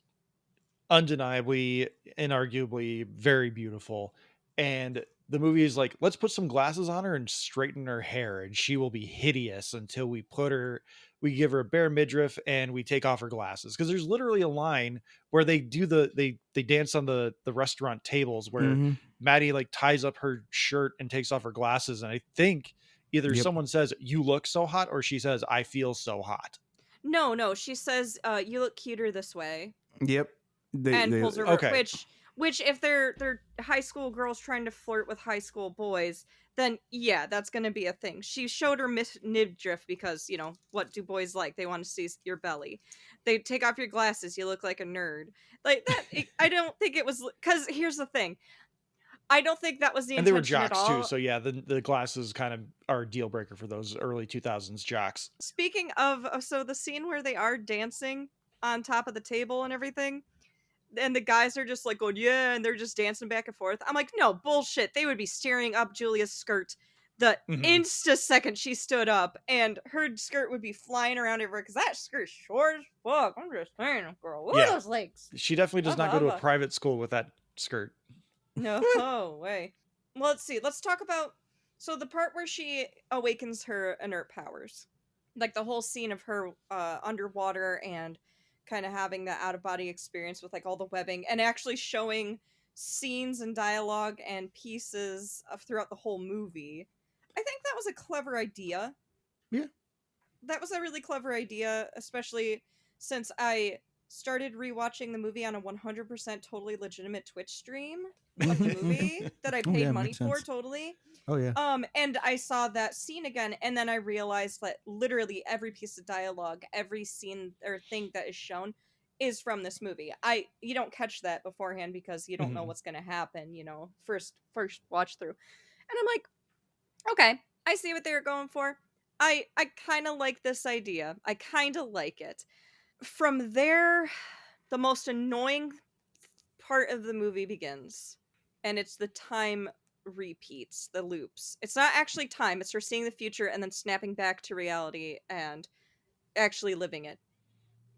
S3: undeniably, inarguably very beautiful. And the movie is like, let's put some glasses on her and straighten her hair, and she will be hideous until we give her a bare midriff and we take off her glasses. Because there's literally a line where they do they dance on the restaurant tables where Maddie like ties up her shirt and takes off her glasses. And I think either someone says, "You look so hot," or she says, "I feel so hot."
S2: No, she says, "You look cuter this way."
S4: Yep.
S2: And pulls her over,
S3: Okay.
S2: which if they're high school girls trying to flirt with high school boys, then yeah, that's gonna be a thing. She showed her midriff because, you know, what do boys like? They want to see your belly. They take off your glasses, you look like a nerd. Like that, I don't think it was, because here's the thing. I don't think that was the
S3: And they were
S2: intention at
S3: jocks
S2: all.
S3: too, so yeah, the glasses kind of are a deal breaker for those early 2000s jocks.
S2: Speaking of, so the scene where they are dancing on top of the table and everything, and the guys are just like going, yeah, and they're just dancing back and forth. I'm like, no, bullshit. They would be steering up Julia's skirt the insta second she stood up, and her skirt would be flying around everywhere, because that skirt's short as fuck. I'm just saying, girl. Look at those legs.
S3: She definitely does not go to a private school with that skirt.
S2: No way. Well, let's see. Let's talk about, so the part where she awakens her inert powers. Like the whole scene of her underwater and kind of having that out of body experience with like all the webbing, and actually showing scenes and dialogue and pieces of throughout the whole movie. I think that was a clever idea.
S4: Yeah.
S2: That was a really clever idea, especially since I started rewatching the movie on a 100% totally legitimate Twitch stream of the movie that I paid money for, totally.
S4: Oh yeah.
S2: And I saw that scene again, and then I realized that literally every piece of dialogue, every scene or thing that is shown is from this movie. You don't catch that beforehand because you don't know what's gonna happen, you know, first watch through. And I'm like, okay, I see what they were going for. I kinda like this idea. I kinda like it. From there, the most annoying part of the movie begins, and it's the time repeats, the loops. It's not actually time, it's her seeing the future and then snapping back to reality and actually living it.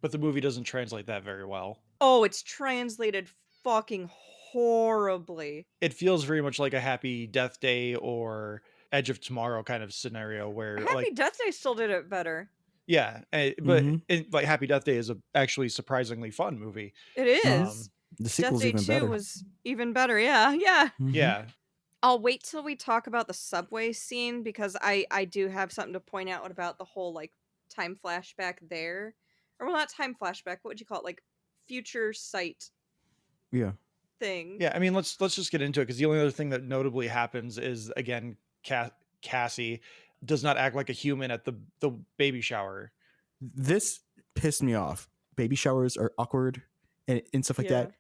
S3: But the movie doesn't translate that very well.
S2: Oh, it's translated fucking horribly.
S3: It feels very much like a Happy Death Day or Edge of Tomorrow kind of scenario where
S2: Happy Death Day still did it better.
S3: Yeah, but like Happy Death Day is a actually surprisingly fun movie.
S2: It is.
S4: The sequel's
S2: Death Day
S4: even
S2: 2
S4: better.
S2: was even better. Yeah.
S3: Yeah.
S2: I'll wait till we talk about the subway scene, because I do have something to point out about the whole like time flashback there. Or well, not time flashback, what would you call it? Like future sight thing.
S3: Yeah, I mean, let's just get into it, because the only other thing that notably happens is, again, Cassie does not act like a human at the baby shower.
S4: This pissed me off. Baby showers are awkward and stuff like that.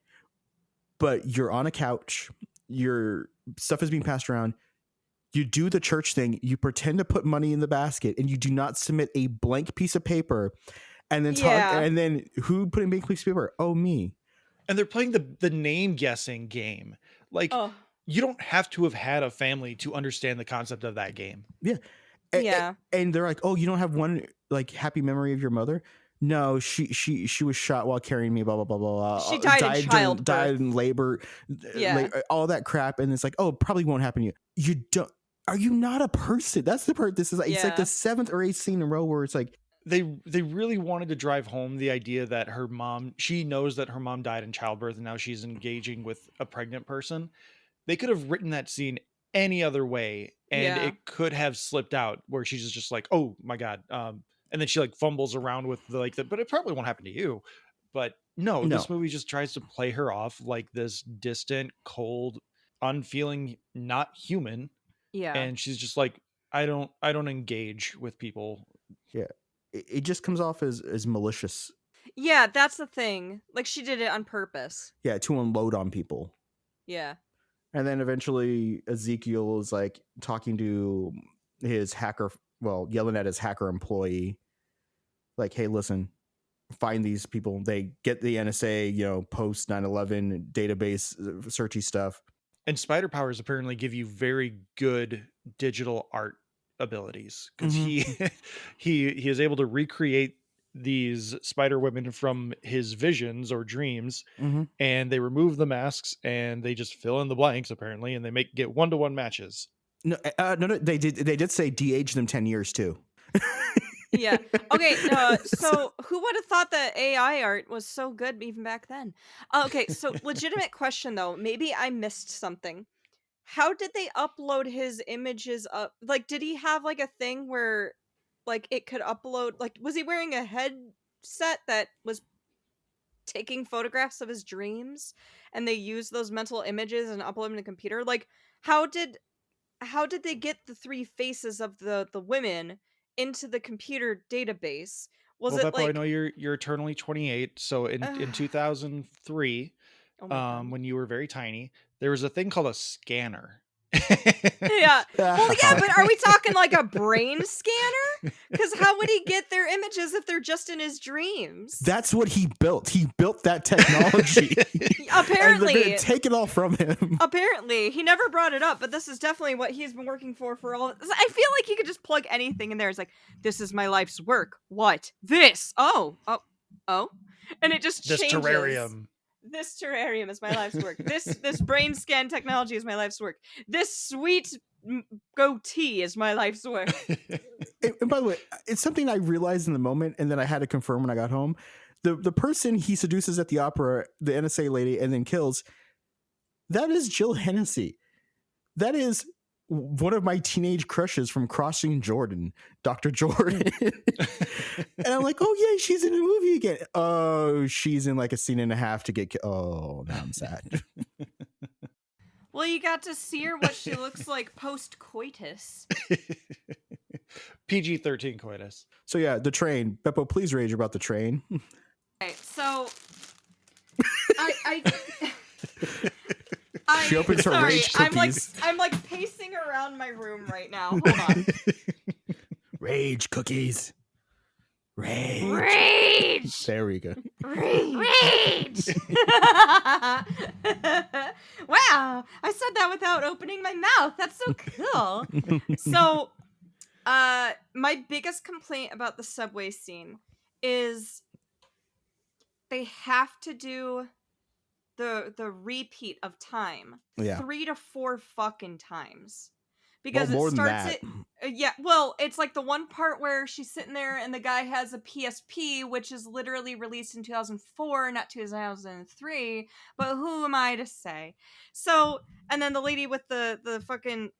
S4: But you're on a couch, your stuff is being passed around. You do the church thing. You pretend to put money in the basket, and you do not submit a blank piece of paper. And then and then who put in a blank piece of paper? Oh, me.
S3: And they're playing the name guessing game. Like, you don't have to have had a family to understand the concept of that game.
S4: Yeah. And they're like, oh, you don't have one like happy memory of your mother? No, she was shot while carrying me, blah, blah, blah, blah.
S2: She died in childbirth.
S4: Died in labor. All that crap. And it's like, oh, it probably won't happen to you. You don't. Are you not a person? That's the part. This is it's like the 7th or 8th scene in a row where it's like,
S3: they really wanted to drive home the idea that she knows that her mom died in childbirth, and now she's engaging with a pregnant person. They could have written that scene any other way, and it could have slipped out where she's just like, oh my God, and then she like fumbles around with the like, but it probably won't happen to you. But no,
S4: No.
S3: this movie just tries to play her off like this distant, cold, unfeeling, not human.
S2: Yeah.
S3: And she's just like, I don't engage with people.
S4: Yeah. It just comes off as malicious.
S2: Yeah, that's the thing. Like, she did it on purpose.
S4: Yeah, to unload on people.
S2: Yeah.
S4: And then eventually Ezekiel is like talking to his hacker, well, yelling at his hacker employee, like, hey, listen, find these people. They get the NSA, you know, post 9/11 database searchy stuff.
S3: And spider powers apparently give you very good digital art abilities, because
S4: Mhm.
S3: he is able to recreate these spider women from his visions or dreams,
S4: Mhm.
S3: and they remove the masks and they just fill in the blanks apparently, and they get 1-to-1 matches.
S4: No, no, they did say de-age them 10 years too.
S2: Yeah. Okay. So who would have thought that AI art was so good even back then? Okay. So legitimate question though. Maybe I missed something. How did they upload his images up? Like, did he have like a thing where, like, it could upload? Like, was he wearing a headset that was taking photographs of his dreams, and they used those mental images and upload them to the computer? Like, how did they get the three faces of the women into the computer database? Was
S3: Well,
S2: it
S3: Beppo, I
S2: like
S3: know you're eternally 28, so in 2003,
S2: oh my god.
S3: when you were very tiny, there was a thing called a scanner.
S2: Yeah. Well, yeah, but are we talking like a brain scanner? Because how would he get their images if they're just in his dreams?
S4: That's what he built. He built that technology.
S2: Apparently.
S4: And they're gonna take it all from him.
S2: Apparently. He never brought it up, but this is definitely what he's been working for all. I feel like he could just plug anything in there. It's like, this is my life's work. What? This. Oh. And it just
S3: This
S2: changes.
S3: terrarium.
S2: This terrarium is my life's work. This brain scan technology is my life's work. This sweet goatee is my life's work.
S4: And by the way, it's something I realized in the moment, and then I had to confirm when I got home. The person he seduces at the opera, the NSA lady, and then kills, that is Jill Hennessy. That is one of my teenage crushes from Crossing Jordan, Dr. Jordan. And I'm like, oh yeah, she's in a movie again. Oh, she's in like a scene and a half to get killed. Oh, now I'm sad.
S2: Well, you got to see her what she looks like post-coitus.
S3: PG-13 coitus.
S4: So yeah, the train. Beppo, please rage about the train.
S2: Okay, so I
S4: She opens her
S2: sorry,
S4: rage cookies.
S2: I'm like pacing around my room right now. Hold on.
S4: Rage cookies. Rage.
S5: Rage!
S4: There we go.
S5: Rage!
S2: Wow, I said that without opening my mouth. That's so cool. So, my biggest complaint about the subway scene is they have to do the repeat of time
S4: Yeah.
S2: 3 to 4 fucking times, because
S4: Well, more
S2: it
S4: than
S2: starts
S4: that.
S2: it. Yeah, well, it's like the one part where she's sitting there and the guy has a PSP, which is literally released in 2004, not 2003. But who am I to say? So, and then the lady with the fucking.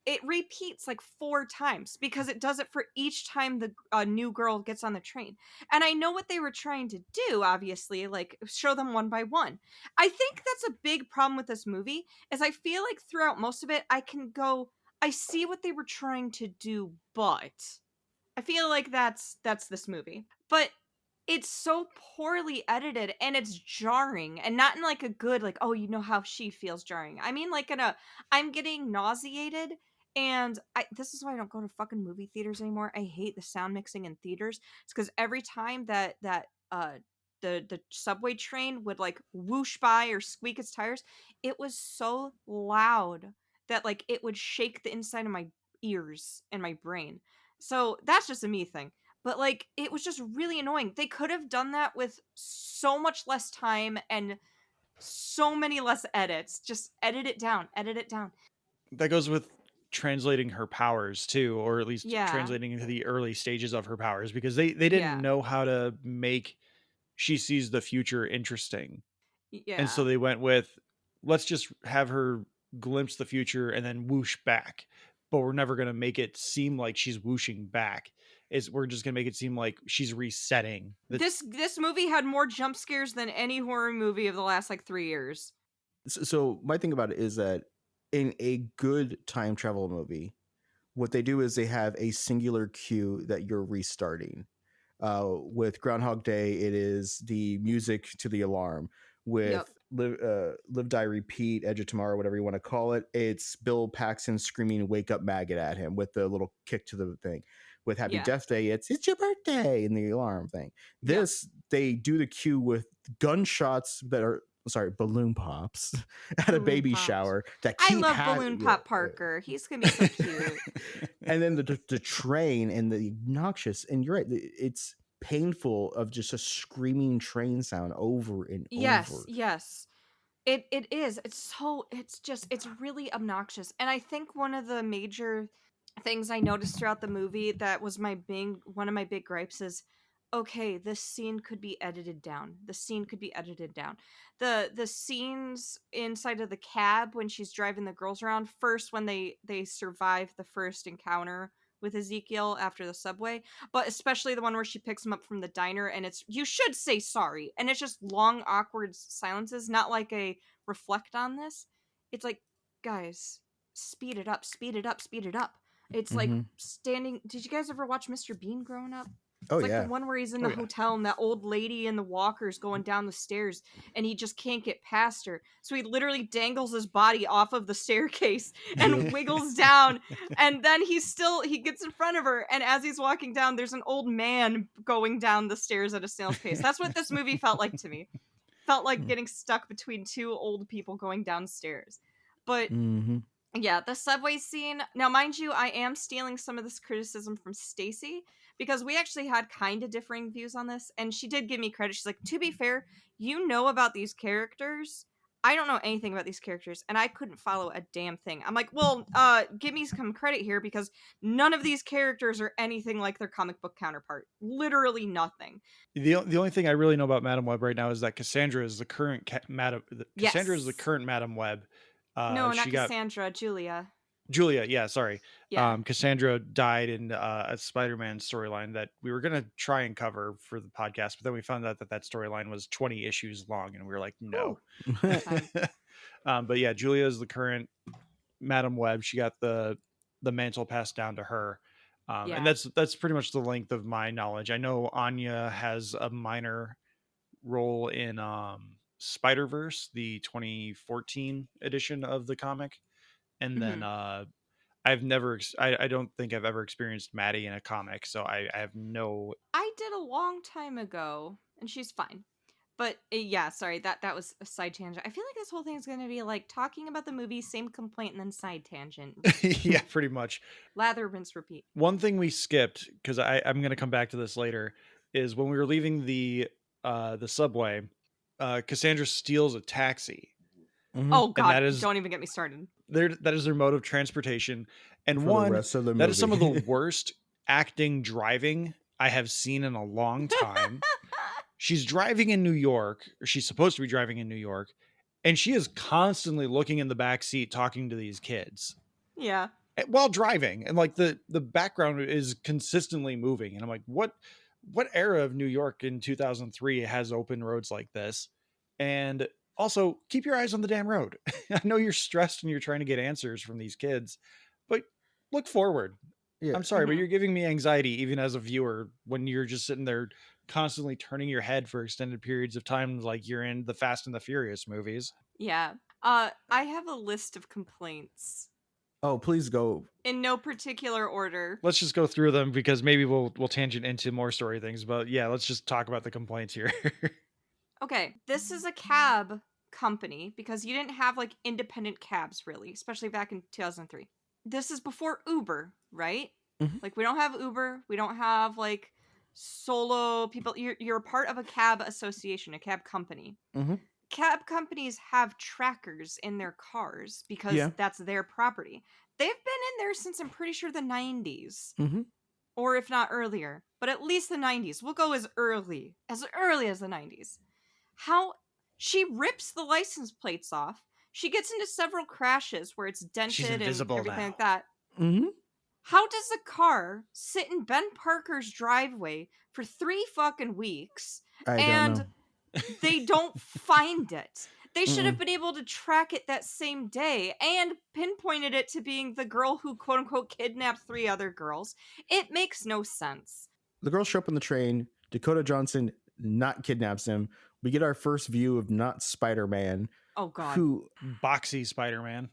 S2: It repeats like 4 times because it does it for each time the new girl gets on the train. And I know what they were trying to do, obviously, like show them one by one. I think that's a big problem with this movie, is I feel like throughout most of it, I can go, I see what they were trying to do, but I feel like that's this movie. But it's so poorly edited and it's jarring, and not in like a good, like, oh, you know how she feels jarring. I mean, like in a, I'm getting nauseated. And this is why I don't go to fucking movie theaters anymore. I hate the sound mixing in theaters. It's because every time that the subway train would like whoosh by or squeak its tires, it was so loud that like it would shake the inside of my ears and my brain. So that's just a me thing. But like it was just really annoying. They could have done that with so much less time and so many less edits. Just edit it down. Edit it down.
S3: That goes with translating her powers too, or at least
S2: Yeah.
S3: translating into the early stages of her powers, because they didn't
S2: Yeah.
S3: know how to make she sees the future interesting.
S2: Yeah.
S3: And so they went with, let's just have her glimpse the future and then whoosh back. but we're never going to make it seem like she's whooshing back. We're just going to make it seem like she's resetting.
S2: This movie had more jump scares than any horror movie of the last like 3 years.
S4: So my thing about it is that in a good time travel movie, what they do is they have a singular cue that you're restarting. With Groundhog Day, it is the music to the alarm. With Live, Die, Repeat, Edge of Tomorrow, whatever you want to call it, it's Bill Paxton screaming "Wake up, maggot" at him with the little kick to the thing. With Happy Death Day, it's your birthday and the alarm thing. This, they do the cue with gunshots that are, balloon pops at a baby shower.
S2: I love Balloon Pop Parker. He's gonna be so cute.
S4: And then the train and the obnoxious, and you're right, it's painful of just a screaming train sound over and over.
S2: Yes. It is. It's really obnoxious. And I think one of the major things I noticed throughout the movie that was one of my big gripes is, okay, this scene could be edited down. The scene could be edited down. The scenes inside of the cab when she's driving the girls around, first when they survive the first encounter with Ezekiel after the subway, but especially the one where she picks him up from the diner and it's, you should say sorry, and it's just long awkward silences, not like a reflect on this. It's like, guys, speed it up. It's like standing. Did you guys ever watch Mr. Bean growing up? It's like the one where he's in the hotel and that old lady in the walker's going down the stairs and he just can't get past her. So he literally dangles his body off of the staircase and wiggles down. And then he gets in front of her. And as he's walking down, there's an old man going down the stairs at a snail's pace. That's what this movie felt like to me. Felt like getting stuck between two old people going downstairs. But yeah, the subway scene. Now, mind you, I am stealing some of this criticism from Stacy because we actually had kind of differing views on this, and she did give me credit. She's like, to be fair, you know about these characters. I don't know anything about these characters, and I couldn't follow a damn thing. I'm like, well, give me some credit here because none of these characters are anything like their comic book counterpart. Literally nothing.
S3: The only thing I really know about Madam Web right now is that Cassandra is the current Cassandra is the current Madam Web.
S2: No, not Cassandra.
S3: Julia, yeah, sorry.
S2: Yeah.
S3: Cassandra died in a Spider-Man storyline that we were going to try and cover for the podcast, but then we found out that storyline was 20 issues long, and we were like, no. But yeah, Julia is the current Madam Web. She got the mantle passed down to her. And that's pretty much the length of my knowledge. I know Anya has a minor role in Spider-Verse, the 2014 edition of the comic. And then I've never, I don't think I've ever experienced Maddie in a comic, so I have no.
S2: I did a long time ago, and she's fine. But yeah, sorry, that was a side tangent. I feel like this whole thing is going to be like talking about the movie, same complaint, and then side tangent.
S3: Yeah, pretty much.
S2: Lather, rinse, repeat.
S3: One thing we skipped, because I'm going to come back to this later, is when we were leaving the subway, Cassandra steals a taxi.
S2: Oh God! Don't even get me started.
S3: That is their mode of transportation, and
S4: For the rest of the
S3: that
S4: movie.
S3: is some of the worst acting driving I have seen in a long time. She's driving in New York, or she's supposed to be driving in New York, and she is constantly looking in the back seat, talking to these kids.
S2: Yeah,
S3: while driving, and like the background is consistently moving, and I'm like, what era of New York in 2003 has open roads like this? And also, keep your eyes on the damn road. I know you're stressed and you're trying to get answers from these kids, but look forward. Yeah. I'm sorry, but you're giving me anxiety even as a viewer when you're just sitting there constantly turning your head for extended periods of time like you're in the Fast and the Furious movies.
S2: Yeah. I have a list of complaints.
S4: Oh, please go.
S2: In no particular order.
S3: Let's just go through them because maybe we'll tangent into more story things, but yeah, let's just talk about the complaints here.
S2: Okay, this is a cab company because you didn't have like independent cabs really, especially back in 2003. This is before Uber, right? Like we don't have Uber, we don't have like solo people. You're a part of a cab association, a cab company. Cab companies have trackers in their cars because that's their property. They've been in there since I'm pretty sure the 90s. Or if not earlier, but at least the 90s. We'll go as early as the 90s. How she rips the license plates off. She gets into several crashes where it's dented and everything like that.
S4: Mm-hmm.
S2: How does a car sit in Ben Parker's driveway for 3 fucking weeks
S4: I don't
S2: and
S4: know.
S2: they don't find it? They should have
S4: Mm-mm.
S2: been able to track it that same day and pinpointed it to being the girl who quote unquote kidnapped 3 other girls. It makes no sense.
S4: The girls show up on the train. Dakota Johnson not kidnaps him. We get our first view of not Spider-Man,
S2: Oh god.
S4: who
S3: Boxy Spider-Man.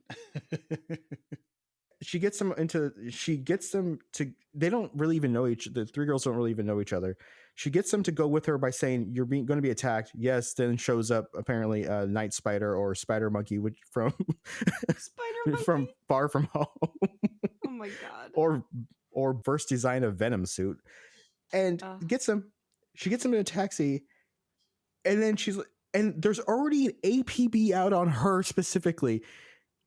S4: she gets them to, they don't really even know the 3 girls don't really even know each other. She gets them to go with her by saying, you're going to be attacked. Yes. Then shows up apparently a night spider or spider monkey, which from
S2: Spider monkey.
S4: from Far From Home.
S2: Oh my god.
S4: or first design a Venom suit, and she gets him in a taxi, and then and there's already an APB out on her specifically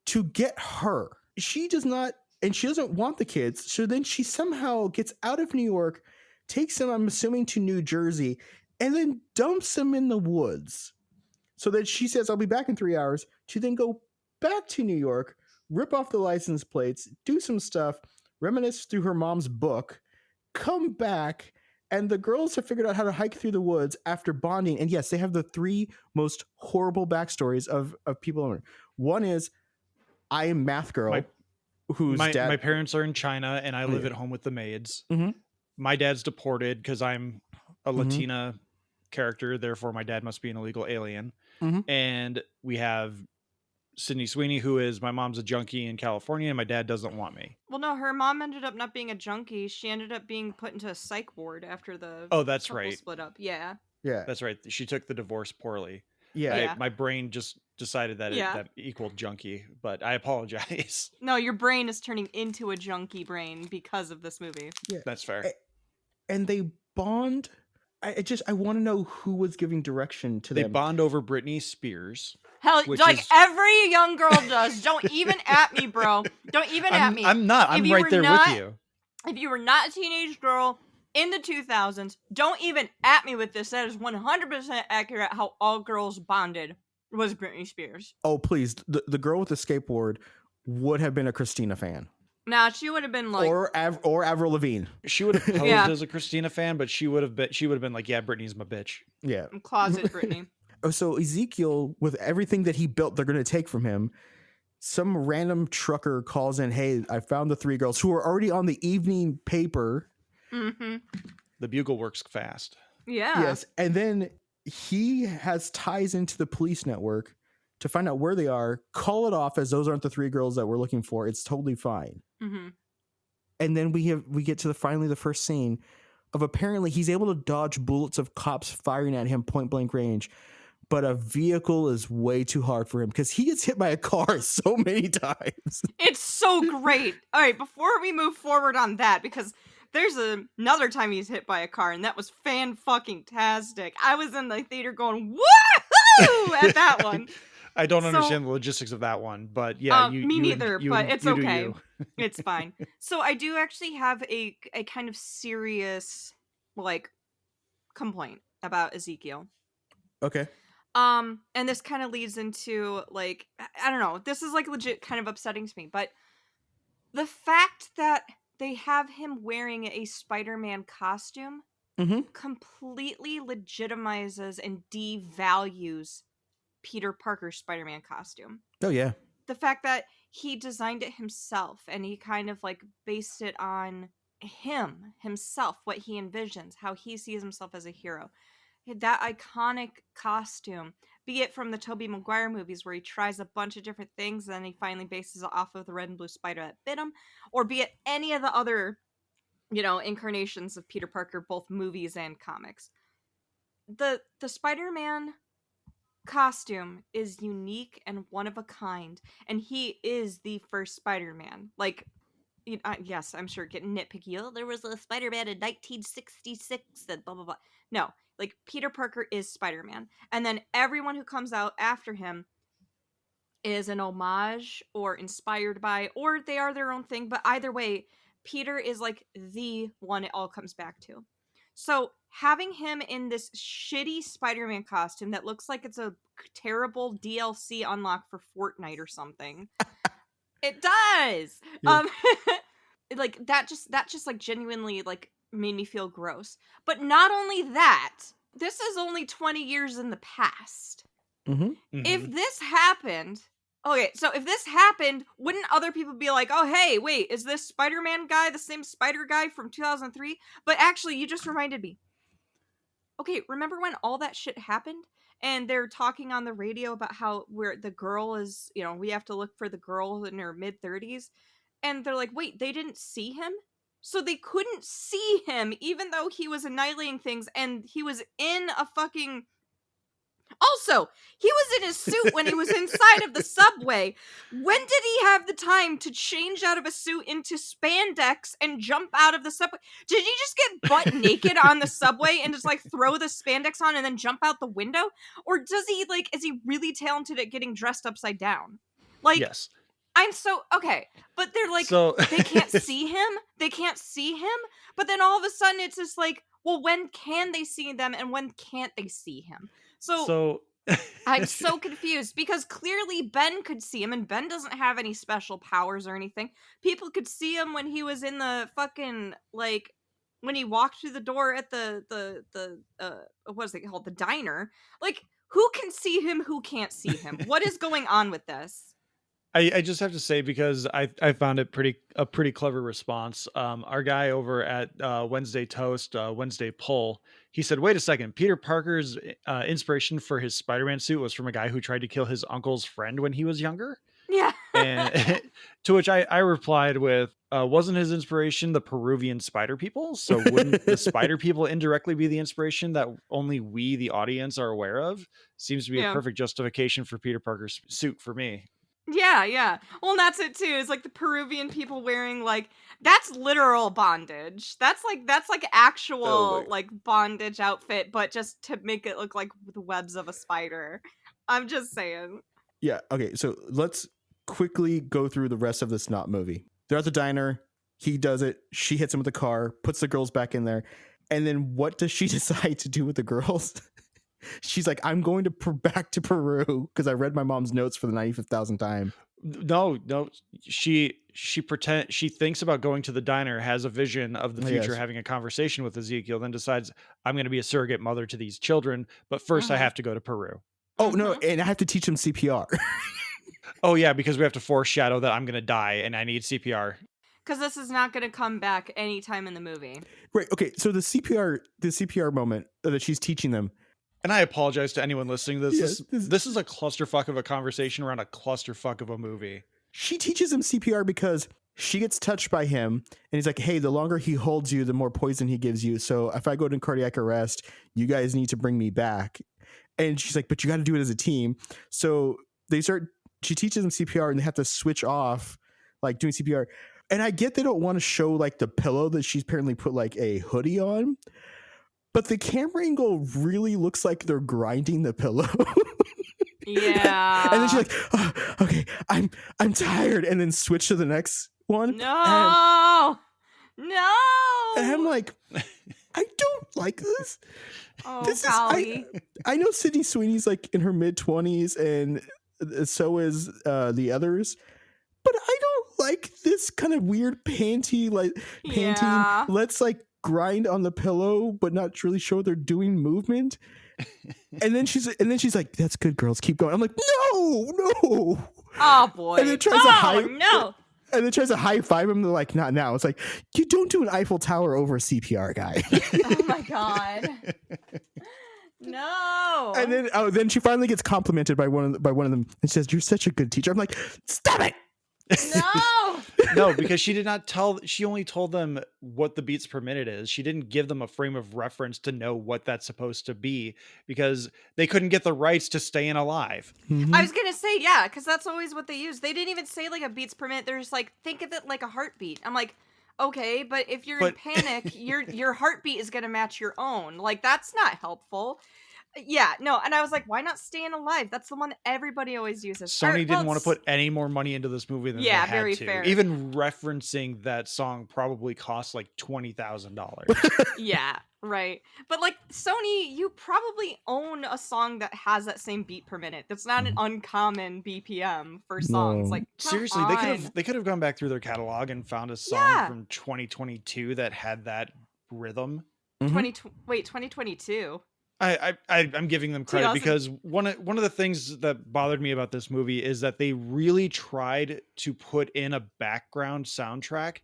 S4: to get her. She does not, and she doesn't want the kids. So then she somehow gets out of New York, takes them, I'm assuming, to New Jersey, and then dumps them in the woods. So that she says, I'll be back in 3 hours, to then go back to New York, rip off the license plates, do some stuff, reminisce through her mom's book, come back, and the girls have figured out how to hike through the woods after bonding. And yes, they have the 3 most horrible backstories of people. One is, I am Math Girl,
S3: My parents are in China, and I live at home with the maids.
S4: Mm-hmm.
S3: My dad's deported because I'm a Latina character, therefore my dad must be an illegal alien.
S4: Mm-hmm.
S3: And we have Sydney Sweeney, who is, my mom's a junkie in California, and my dad doesn't want me.
S2: Well, no, her mom ended up not being a junkie. She ended up being put into a psych ward after the
S3: That's
S2: couple
S3: right.
S2: split up. Yeah.
S3: That's right. She took the divorce poorly.
S2: Yeah.
S3: My brain just decided that that equaled junkie, but I apologize.
S2: No, your brain is turning into a junkie brain because of this movie.
S4: Yeah,
S3: that's fair.
S4: And they bond. I want to know who was giving direction to them.
S3: They bond over Britney Spears.
S2: Hell, like every young girl does. Don't even at me, bro. Don't even at me.
S3: I'm not. I'm right there with you.
S2: If you were not a teenage girl in the 2000s, don't even at me with this. That is 100% accurate how all girls bonded was Britney Spears.
S4: Oh, please. The girl with the skateboard would have been a Christina fan.
S2: Nah, she would have been like...
S4: Or Avril Lavigne.
S3: She would have posed as a Christina fan, but she would have been like, yeah, Britney's my bitch.
S4: Yeah.
S2: Closet Britney.
S4: So Ezekiel, with everything that he built, they're going to take from him. Some random trucker calls in, hey, I found the 3 girls who are already on the evening paper.
S2: Mm-hmm.
S3: The bugle works fast.
S2: Yeah.
S4: Yes. And then he has ties into the police network to find out where they are, call it off as those aren't the 3 girls that we're looking for. It's totally fine.
S2: Mm-hmm.
S4: And then we get to finally the first scene of apparently he's able to dodge bullets of cops firing at him point blank range. But a vehicle is way too hard for him because he gets hit by a car so many times.
S2: It's so great. All right, before we move forward on that, because there's another time he's hit by a car, and that was fan-fucking-tastic. I was in the theater going, woohoo, at that one.
S3: I don't understand the logistics of that one, but yeah.
S2: Me neither, but it's okay. It's fine. So I do actually have a kind of serious, complaint about Ezekiel.
S4: Okay.
S2: And this kind of leads into, I don't know, this is, legit kind of upsetting to me, but the fact that they have him wearing a Spider-Man costume completely legitimizes and devalues Peter Parker's Spider-Man costume.
S4: Oh, yeah.
S2: The fact that he designed it himself and he kind of, based it on himself, what he envisions, how he sees himself as a hero. That iconic costume, be it from the Tobey Maguire movies where he tries a bunch of different things and then he finally bases it off of the red and blue spider that bit him, or be it any of the other, incarnations of Peter Parker, both movies and comics. The Spider-Man costume is unique and one of a kind, and he is the first Spider-Man. Yes, I'm sure getting nitpicky. Oh, there was a Spider-Man in 1966 and blah, blah, blah. No. Peter Parker is Spider-Man. And then everyone who comes out after him is an homage or inspired by, or they are their own thing. But either way, Peter is the one it all comes back to. So having him in this shitty Spider-Man costume that looks like it's a terrible DLC unlock for Fortnite or something. It does.
S4: Yeah.
S2: like that just like genuinely like made me feel gross. But not only that, this is only 20 years in the past. If this happened, okay, so if this happened, wouldn't other people be like, oh, hey, wait, is this Spider-Man guy the same Spider guy from 2003? But actually, you just reminded me. Okay, remember when all that shit happened? And they're talking on the radio about how the girl is, we have to look for the girl in her mid-30s. And they're like, wait, they didn't see him? So they couldn't see him, even though he was annihilating things, and he was in a fucking... Also, he was in his suit when he was inside of the subway. When did he have the time to change out of a suit into spandex and jump out of the subway? Did he just get butt naked on the subway and just like throw the spandex on and then jump out the window? Or is he really talented at getting dressed upside down? Like,
S3: yes.
S2: I'm so okay, but they're like, they can't see him. They can't see him. But then all of a sudden it's just like, well, when can they see them and when can't they see him? So I'm so confused because clearly Ben could see him and Ben doesn't have any special powers or anything. People could see him when he was in the fucking, like, when he walked through the door at the what is it called? The diner. Like, who can see him? Who can't see him? What is going on with this?
S3: I just have to say, because I found it a pretty clever response. Our guy over at Wednesday Toast, Wednesday Pull, he said, wait a second, Peter Parker's inspiration for his Spider-Man suit was from a guy who tried to kill his uncle's friend when he was younger.
S2: Yeah.
S3: And to which I replied with, wasn't his inspiration the Peruvian spider people? So wouldn't the spider people indirectly be the inspiration that only we, the audience, are aware of? Seems to be a perfect justification for Peter Parker's suit for me.
S2: Yeah. Well, and that's it too. It's like the Peruvian people wearing, like, that's literal bondage. That's like actual like bondage outfit, but just to make it look like the webs of a spider. I'm just saying.
S4: Yeah. Okay. So let's quickly go through the rest of this not movie. They're at the diner. He does it. She hits him with the car, puts the girls back in there. And then what does she decide to do with the girls? She's like, I'm going back to Peru because I read my mom's notes for the 95,000th time.
S3: No. She thinks about going to the diner, has a vision of the future, having a conversation with Ezekiel, then decides, I'm going to be a surrogate mother to these children, but first I have to go to Peru.
S4: Oh, no, and I have to teach them CPR.
S3: Oh, yeah, because we have to foreshadow that I'm going to die and I need CPR.
S2: Because this is not going to come back anytime in the movie.
S4: Right, okay, so the CPR moment that she's teaching them.
S3: And I apologize to anyone listening to this. This is a clusterfuck of a conversation around a clusterfuck of a movie.
S4: She teaches him CPR because she gets touched by him, and he's like, hey, the longer he holds you, the more poison he gives you. So if I go into cardiac arrest, you guys need to bring me back. And she's like, but you got to do it as a team. So she teaches him CPR, and they have to switch off, like, doing CPR. And I get they don't want to show, like, the pillow that she's apparently put, like, a hoodie on. But the camera angle really looks like they're grinding the pillow.
S2: Yeah.
S4: And then she's like, oh, okay, I'm tired. And then switch to the next one.
S2: No.
S4: And I'm like, I don't like this.
S2: Oh,
S4: this
S2: golly.
S4: I know Sydney Sweeney's like in her mid-20s, and so is the others. But I don't like this kind of weird panting.
S2: Yeah.
S4: Let's like grind on the pillow but not really show they're doing movement. and then she's like, that's good, girls, keep going. I'm like, no.
S2: Oh boy.
S4: And then tries to high five him. They're like, not now. It's like, you don't do an Eiffel Tower over a CPR guy.
S2: Oh my god. No.
S4: And then she finally gets complimented by one of them and says, you're such a good teacher. I'm like, stop it.
S2: No,
S3: because she only told them what the beats per minute is. She didn't give them a frame of reference to know what that's supposed to be, because they couldn't get the rights to staying alive.
S4: Mm-hmm.
S2: I was gonna say, yeah, because that's always what they use. They didn't even say like a beats per minute. They're just like, think of it like a heartbeat. I'm like, okay, but if you're in panic, your heartbeat is gonna match your own. Like, that's not helpful. Yeah, no, and I was like, why not Staying Alive? That's the one that everybody always uses.
S3: Sony didn't want to put any more money into this movie than they had
S2: very
S3: to.
S2: fair.
S3: Even referencing that song probably cost like $20,000.
S2: Yeah. Right. But like Sony, you probably own a song that has that same beat per minute. That's not an uncommon BPM for songs.
S4: No.
S2: Like come
S3: Seriously,
S2: on.
S3: they could have gone back through their catalog and found a song
S2: Yeah.
S3: from 2022 that had that rhythm.
S2: 2022.
S3: I'm giving them credit
S2: 2000.
S3: because one of the things that bothered me about this movie is that they really tried to put in a background soundtrack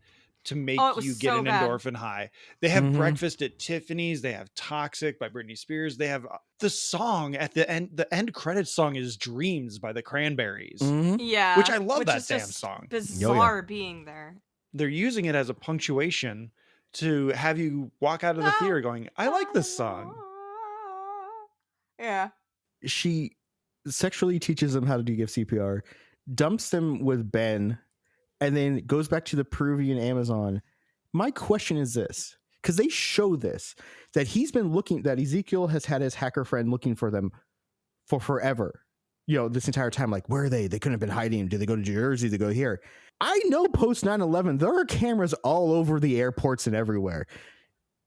S3: to make
S2: Oh, it was
S3: you get
S2: so
S3: an
S2: bad.
S3: endorphin high. They have
S4: Mhm.
S3: Breakfast at Tiffany's, they have Toxic by Britney Spears, they have the song at the end credits song is Dreams by the Cranberries,
S4: Mhm.
S2: Yeah.
S3: which I love
S2: which
S3: that
S2: is
S3: damn
S2: just
S3: song.
S2: bizarre being there.
S3: They're using it as a punctuation to have you walk out of the theater going, I like this song.
S2: Yeah.
S4: She sexually teaches him how to do give CPR, dumps them with Ben, and then goes back to the Peruvian Amazon. My question is this, because they show this, that he's been looking, that Ezekiel has had his hacker friend looking for them for forever. You know, this entire time, like, where are they? They couldn't have been hiding. Did they go to Jersey? Did they go here? I know post 9/11, there are cameras all over the airports and everywhere.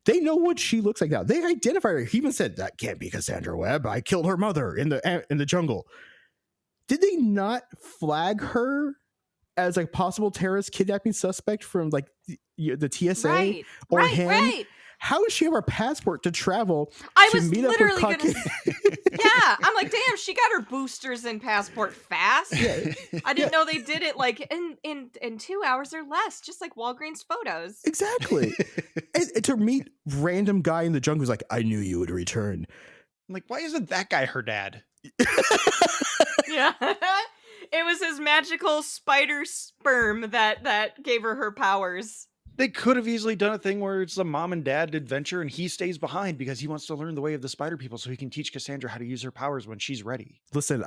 S4: They know what she looks like now. They identified her. He even said, that can't be Cassandra Webb. I killed her mother in the jungle. Did they not flag her as a possible terrorist kidnapping suspect from like the TSA
S2: Right.
S4: or
S2: right,
S4: him?
S2: right.
S4: How does she have her passport to travel
S2: I
S4: to
S2: was
S4: meet up with
S2: literally gonna
S4: Caucasian?
S2: Yeah, I'm like, damn, she got her boosters and passport fast.
S4: Yeah.
S2: I didn't know they did it like in 2 hours or less, just like Walgreens photos.
S4: Exactly. And to meet random guy in the jungle who's like, I knew you would return.
S3: I'm like, why isn't that guy her dad?
S2: Yeah. It was his magical spider sperm that gave her powers.
S3: They could have easily done a thing where it's a mom and dad adventure and he stays behind because he wants to learn the way of the spider people so he can teach Cassandra how to use her powers when she's ready.
S4: Listen,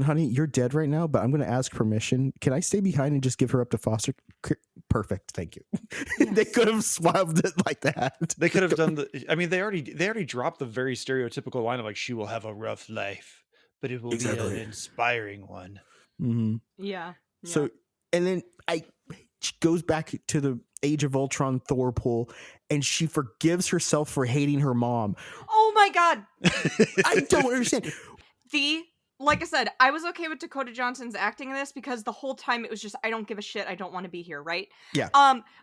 S4: honey, you're dead right now, but I'm going to ask permission. Can I stay behind and just give her up to foster? Perfect. Thank you. They
S2: Yes.
S4: could have swabbed it like that.
S3: They could have done they already dropped the very stereotypical line of like, she will have a rough life, but it will be
S4: Exactly.
S3: an inspiring one.
S4: Mm-hmm.
S2: Yeah.
S4: So, and then she goes back to the Age of Ultron Thor pool, and she forgives herself for hating her mom.
S2: Oh my god.
S4: I don't understand.
S2: Like I said, I was okay with Dakota Johnson's acting in this because the whole time it was just, I don't give a shit, I don't want to be here, right?
S4: Yeah.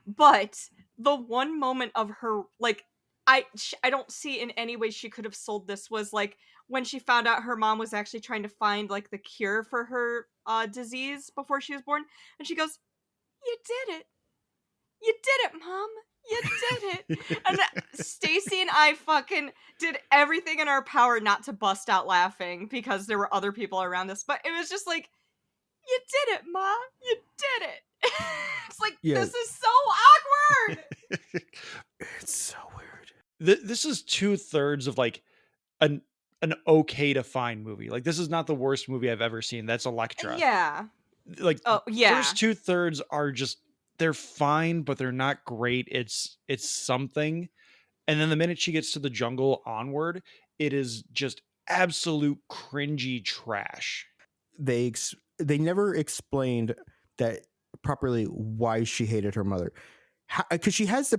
S2: But the one moment of her, like, I don't see in any way she could have sold this was like when she found out her mom was actually trying to find like the cure for her disease before she was born, and she goes, "You did it. You did it, Mom. You did it." And Stacy and I fucking did everything in our power not to bust out laughing because there were other people around us. But it was just like, you did it, Mom. You did it. It's like,
S4: Yeah.
S2: this is so awkward.
S4: It's so weird.
S3: This is 2/3 of like an okay to fine movie. Like, this is not the worst movie I've ever seen. That's Elektra.
S2: Yeah.
S3: Like,
S2: Oh, yeah.
S3: first 2/3 are just, they're fine, but they're not great. It's something. And then the minute she gets to the jungle onward, it is just absolute cringy trash.
S4: They never explained that properly why she hated her mother. Because she has the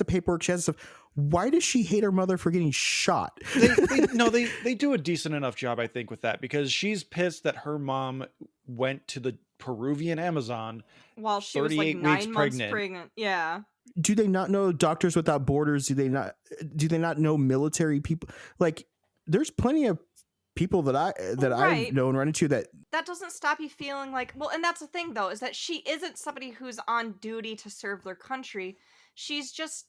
S4: paperwork, she has stuff. Why does she hate her mother for getting shot?
S3: They do a decent enough job, I think, with that, because she's pissed that her mom went to the Peruvian Amazon
S2: While she was like
S3: 38
S2: 9
S3: weeks
S2: months pregnant. Yeah.
S4: Do they not know Doctors Without Borders? Do they not know military people? Like, there's plenty of people that
S2: Right.
S4: I've known run into that.
S2: That doesn't stop you feeling like, well, and that's the thing though, is that she isn't somebody who's on duty to serve their country. She's just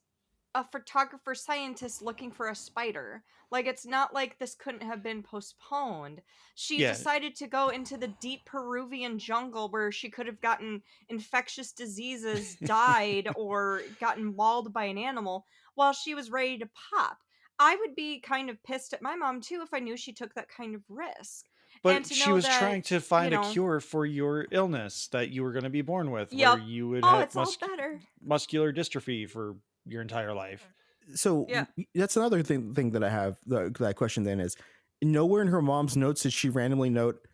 S2: a photographer scientist looking for a spider. Like, it's not like this couldn't have been postponed. She
S3: Yeah.
S2: decided to go into the deep Peruvian jungle where she could have gotten infectious diseases, died, or gotten mauled by an animal while she was ready to pop. I would be kind of pissed at my mom too if I knew she took that kind of risk. And
S3: But
S2: to
S3: she
S2: know
S3: was
S2: that,
S3: trying to find
S2: you
S3: a
S2: know-
S3: cure for your illness that you were going to be born with,
S2: Yup.
S3: where you would
S2: Oh,
S3: have
S2: it's all better.
S3: muscular dystrophy for your entire life.
S4: So
S2: Yeah.
S4: that's another thing that I have. That question then is, nowhere in her mom's notes did she randomly note,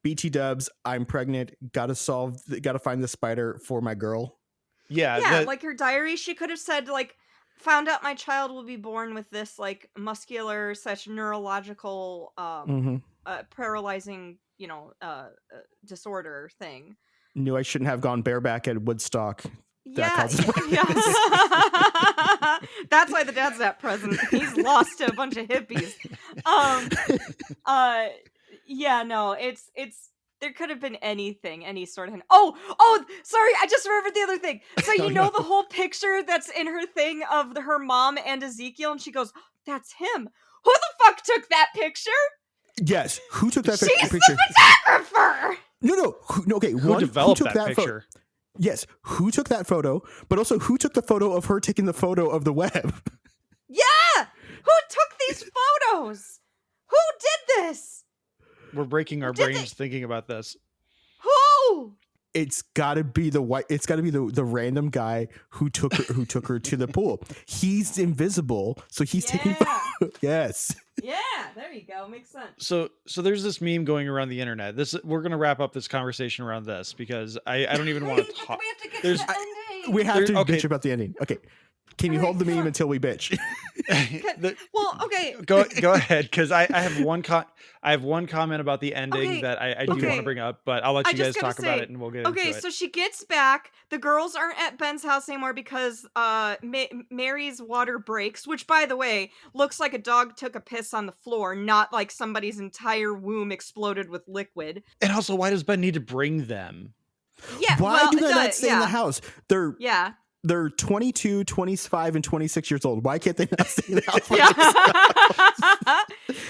S4: BT dubs, I'm pregnant, gotta find the spider for my girl.
S3: Yeah,
S2: Yeah, like her diary, she could have said like, found out my child will be born with this like muscular / neurological paralyzing, disorder thing.
S4: Knew I shouldn't have gone bareback at Woodstock. That
S2: Yeah,
S4: causes
S2: that's why the dad's not present. He's lost to a bunch of hippies. Yeah, no, it's there could have been anything, any sort of. Oh, sorry, I just remembered the other thing. So
S4: Oh,
S2: the
S4: no.
S2: whole picture that's in her thing of her mom and Ezekiel, and she goes, "That's him." Who the fuck took that picture?
S4: Yes. Who took that
S2: She's
S4: picture?
S2: the photographer.
S4: No. Okay.
S3: Who developed
S4: took
S3: that
S4: photo?
S3: picture?
S4: Yes. Who took that photo? But also, who took the photo of her taking the photo of the web?
S2: Yeah, who took these photos? Who did this?
S3: We're breaking our brains thinking about this.
S2: Who?
S4: It's got to be It's got to be the random guy who took her to the pool. He's invisible, so he's taking. Yes.
S2: Yeah, there you go. Makes sense.
S3: So there's this meme going around the internet. We're gonna wrap up this conversation around this because I don't even want to talk.
S2: We have to get
S3: There's-
S2: to the ending.
S4: We have to
S3: Okay.
S4: bitch about the ending. Okay. Can you hold the meme until we bitch?
S2: Well, okay.
S3: Go ahead, because I have one comment about the ending
S2: Okay,
S3: that I do want
S2: okay.
S3: to bring up, but I'll let
S2: I
S3: you
S2: just
S3: guys
S2: gotta
S3: talk about
S2: say,
S3: it and we'll get
S2: Okay,
S3: into it.
S2: so she gets back. The girls aren't at Ben's house anymore because Mary's water breaks, which, by the way, looks like a dog took a piss on the floor, not like somebody's entire womb exploded with liquid.
S3: And also, why does Ben need to bring them?
S2: Yeah,
S4: Why do they
S2: it
S4: not
S2: does,
S4: stay in the house? They're 22, 25, and 26 years old. Why can't they not stay in the house?
S2: Yeah.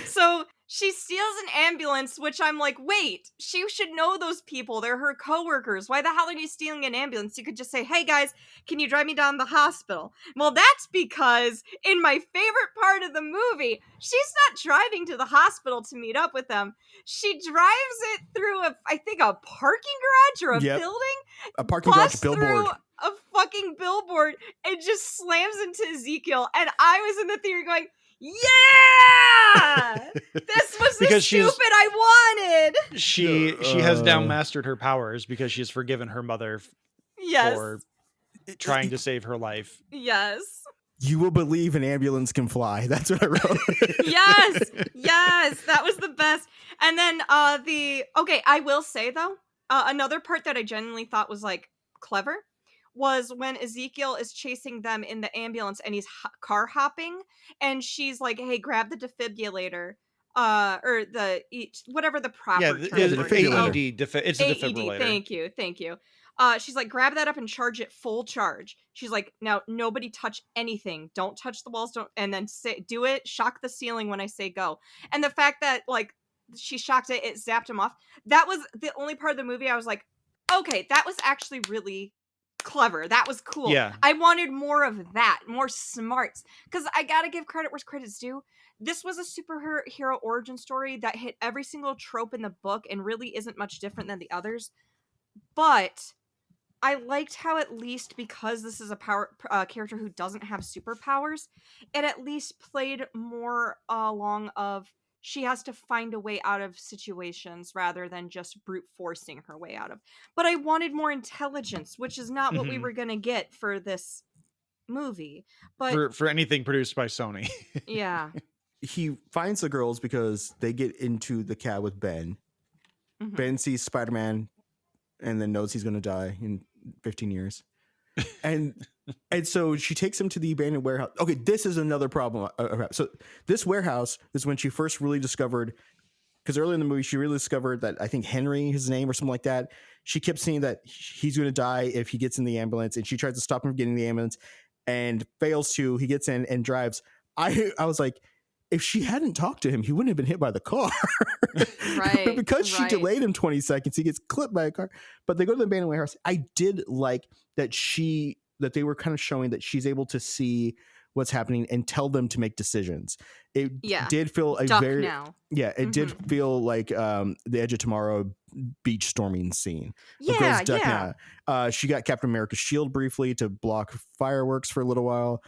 S2: So she steals an ambulance, which I'm like, wait, she should know those people. They're her coworkers. Why the hell are you stealing an ambulance? You could just say, hey guys, can you drive me down to the hospital? Well, that's because in my favorite part of the movie, she's not driving to the hospital to meet up with them. She drives it through I think a parking garage or a
S4: Yep.
S2: building.
S4: A parking garage
S2: busts
S4: billboard.
S2: through a fucking billboard and just slams into Ezekiel, and I was in the theater going, yeah, this was the
S3: Because
S2: stupid I wanted.
S3: She has now mastered her powers because she has forgiven her mother
S2: Yes,
S3: for trying to save her life.
S2: yes,
S4: You will believe an ambulance can fly. That's what I wrote.
S2: yes, that was the best. And then I will say though, another part that I genuinely thought was like clever was when Ezekiel is chasing them in the ambulance and he's car hopping, and she's like, hey, grab the defibrillator, or whatever the proper term
S3: the
S2: for it.
S4: defibrillator.
S3: it's a defibrillator.
S2: Thank you. She's like, grab that up and charge it full charge. She's like, now nobody touch anything. Don't touch the walls. And then do it. Shock the ceiling when I say go. And the fact that like she shocked it zapped him off. That was the only part of the movie I was like, okay, that was actually really clever. That was cool.
S3: Yeah.
S2: I wanted more of that, more smarts. Because I gotta give credit where credit's due. This was a superhero origin story that hit every single trope in the book and really isn't much different than the others. But I liked how, at least because this is a character who doesn't have superpowers, it at least played more along of she has to find a way out of situations rather than just brute forcing her way out of. But I wanted more intelligence, which is not what we were going to get for this movie. But
S3: for anything produced by Sony.
S2: yeah.
S4: He finds the girls because they get into the cab with Ben.
S2: Mhm.
S4: Ben sees Spider-Man and then knows he's going to die in 15 years. And so she takes him to the abandoned warehouse. Okay, this is another problem. So this warehouse is when she first really discovered, because early in the movie, she really discovered that I think Henry, his name or something like that, she kept seeing that he's going to die if he gets in the ambulance, and she tries to stop him from getting in the ambulance and fails to. He gets in and drives. I was like, if she hadn't talked to him, he wouldn't have been hit by the car.
S2: Right.
S4: Because she delayed him 20 seconds, he gets clipped by a car. But they go to the abandoned warehouse. I did like that they were kind of showing that she's able to see what's happening and tell them to make decisions. It did feel a
S2: Duck
S4: very
S2: now.
S4: Yeah, it did feel like the Edge of Tomorrow beach storming scene.
S2: Yeah,
S4: Duck
S2: yeah.
S4: now. She got Captain America's shield briefly to block fireworks for a little while.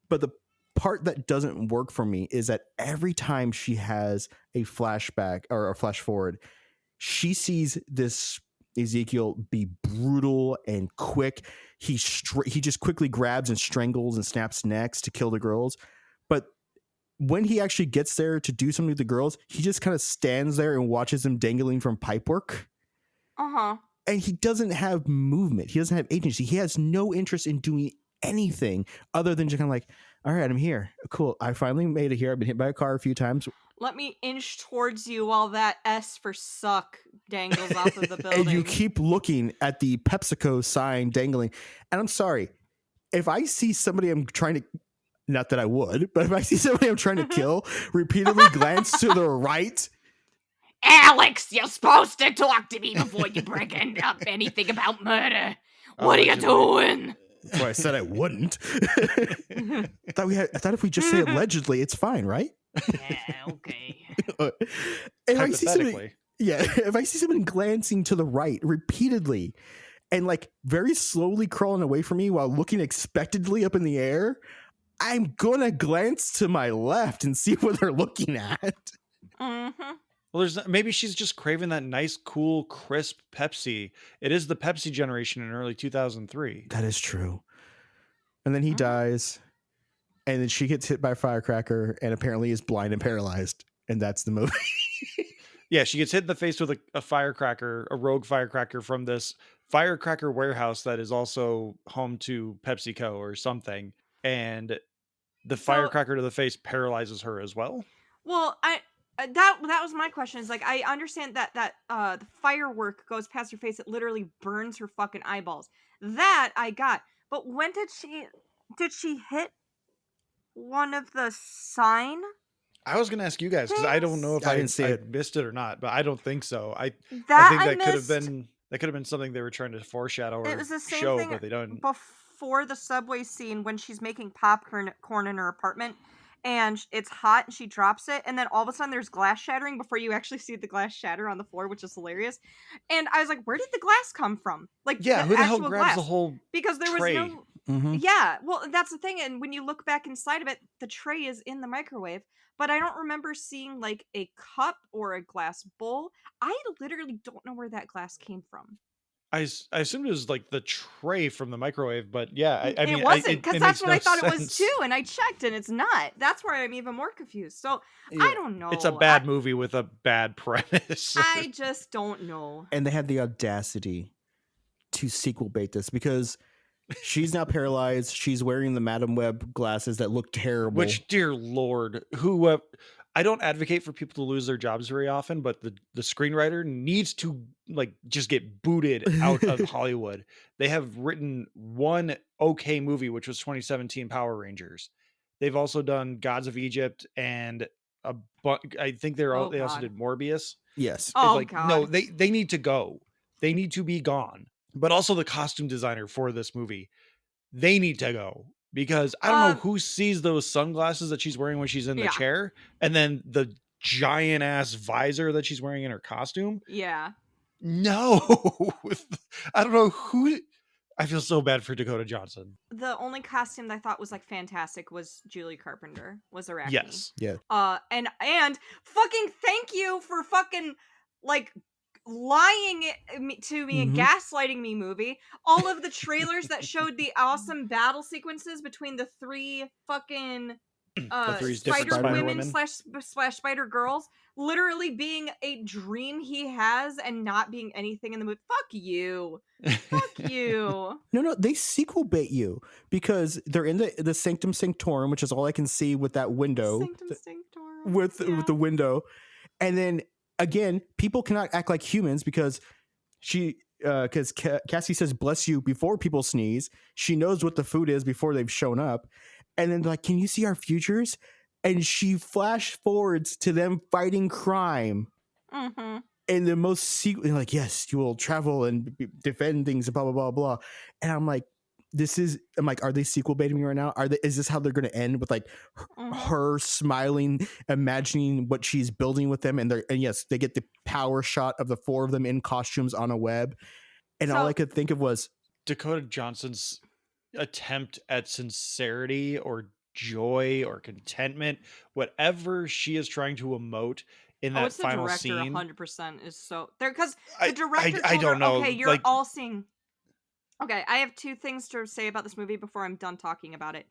S4: But the part that doesn't work for me is that every time she has a flashback or a flash forward, she sees this Ezekiel be brutal and quick. he just quickly grabs and strangles and snaps necks to kill the girls. But when he actually gets there to do something with the girls, he just kind of stands there and watches them dangling from pipework.
S2: Uh-huh.
S4: And he doesn't have movement. He doesn't have agency. He has no interest in doing anything other than just kind of like, all right, I'm here. Cool. I finally made it here. I've been hit by a car a few times.
S2: Let me inch towards you while that S for suck dangles off of the building.
S4: And you keep looking at the PepsiCo sign dangling. And I'm sorry, if I see somebody I'm trying to, not that I would, but if I see somebody I'm trying to kill, repeatedly glance to the right.
S5: Alex, you're supposed to talk to me before you bring up anything about murder. What are you doing?
S4: Well, I said I wouldn't. I thought if we just say allegedly, it's fine, right?
S5: Yeah, okay.
S4: If I see somebody, if I see somebody glancing to the right repeatedly and like very slowly crawling away from me while looking expectantly up in the air, I'm gonna glance to my left and see what they're looking at.
S2: Mm-hmm.
S3: Well, maybe she's just craving that nice, cool, crisp Pepsi. It is the Pepsi generation in early 2003.
S4: That is true. And then he dies, and then she gets hit by a firecracker and apparently is blind and paralyzed. And that's the movie.
S3: Yeah, she gets hit in the face with a firecracker, a rogue firecracker from this firecracker warehouse that is also home to PepsiCo or something. And the firecracker to the face paralyzes her as well.
S2: Well, that was my question. Is like, I understand that the firework goes past her face. It literally burns her fucking eyeballs. That I got. But when did she hit one of the sign?
S3: I was going to ask you guys because I don't know if I
S4: didn't see it.
S3: missed it or not, but I don't think so. I think
S2: I
S3: that could have been something they were trying to foreshadow or
S2: it was the same
S3: show,
S2: thing
S3: but they don't.
S2: Before the subway scene when she's making popcorn in her apartment and it's hot and she drops it and then all of a sudden there's glass shattering before you actually see the glass shatter on the floor, which is hilarious. And I was like, where did the glass come from? Like,
S3: yeah, who the hell grabs
S2: glass?
S3: the whole
S2: Because there
S3: tray?
S2: was no
S4: Mm-hmm.
S2: Yeah, well, that's the thing. And when you look back inside of it, the tray is in the microwave, but I don't remember seeing like a cup or a glass bowl. I literally don't know where that glass came from.
S3: I assumed it was like the tray from the microwave, but yeah, I mean,
S2: it wasn't because that's
S3: makes
S2: what
S3: no
S2: I thought it was
S3: sense.
S2: too, and I checked and it's not. That's where I'm even more confused. So I don't know.
S3: It's a bad movie with a bad premise.
S2: I just don't know.
S4: And they had the audacity to sequel bait this because she's now paralyzed. She's wearing the Madam Web glasses that look terrible.
S3: Which, dear Lord, I don't advocate for people to lose their jobs very often, but the screenwriter needs to like just get booted out of Hollywood. They have written one okay movie, which was 2017 Power Rangers. They've also done Gods of Egypt and I think they also did Morbius.
S4: Yes.
S2: Oh,
S3: God. No, they need to go. They need to be gone. But also the costume designer for this movie, they need to go. Because I don't know who sees those sunglasses that she's wearing when she's in the chair, and then the giant ass visor that she's wearing in her costume.
S2: Yeah.
S3: No, I don't know who. I feel so bad for Dakota Johnson.
S2: The only costume that I thought was like fantastic was Julie Carpenter. Was Arachne.
S3: Yes.
S4: Yeah.
S2: And fucking thank you for fucking like lying to me and gaslighting me movie. All of the trailers that showed the awesome battle sequences between the three fucking spider women slash spider girls literally being a dream he has and not being anything in the movie. Fuck you. Fuck you.
S4: No, they sequel bait you because they're in the Sanctum Sanctorum, which is all I can see with that window.
S2: Sanctum Sanctorum.
S4: With the window. And then again, people cannot act like humans because Cassie says bless you before people sneeze. She knows what the food is before they've shown up. And then like, can you see our futures? And she flash forwards to them fighting crime.
S2: Mm-hmm.
S4: And the most like, yes, you will travel and defend things, blah, blah, blah, blah. And I'm like, are they sequel baiting me right now? Is this how they're going to end with like her smiling, imagining what she's building with them? And yes, they get the power shot of the four of them in costumes on a web. And all I could think of was
S3: Dakota Johnson's attempt at sincerity or joy or contentment, whatever she is trying to emote in that final scene.
S2: The director 100% is so there because the director
S3: I don't know.
S2: Okay, you're
S3: like,
S2: all seeing. Okay, I have two things to say about this movie before I'm done talking about it.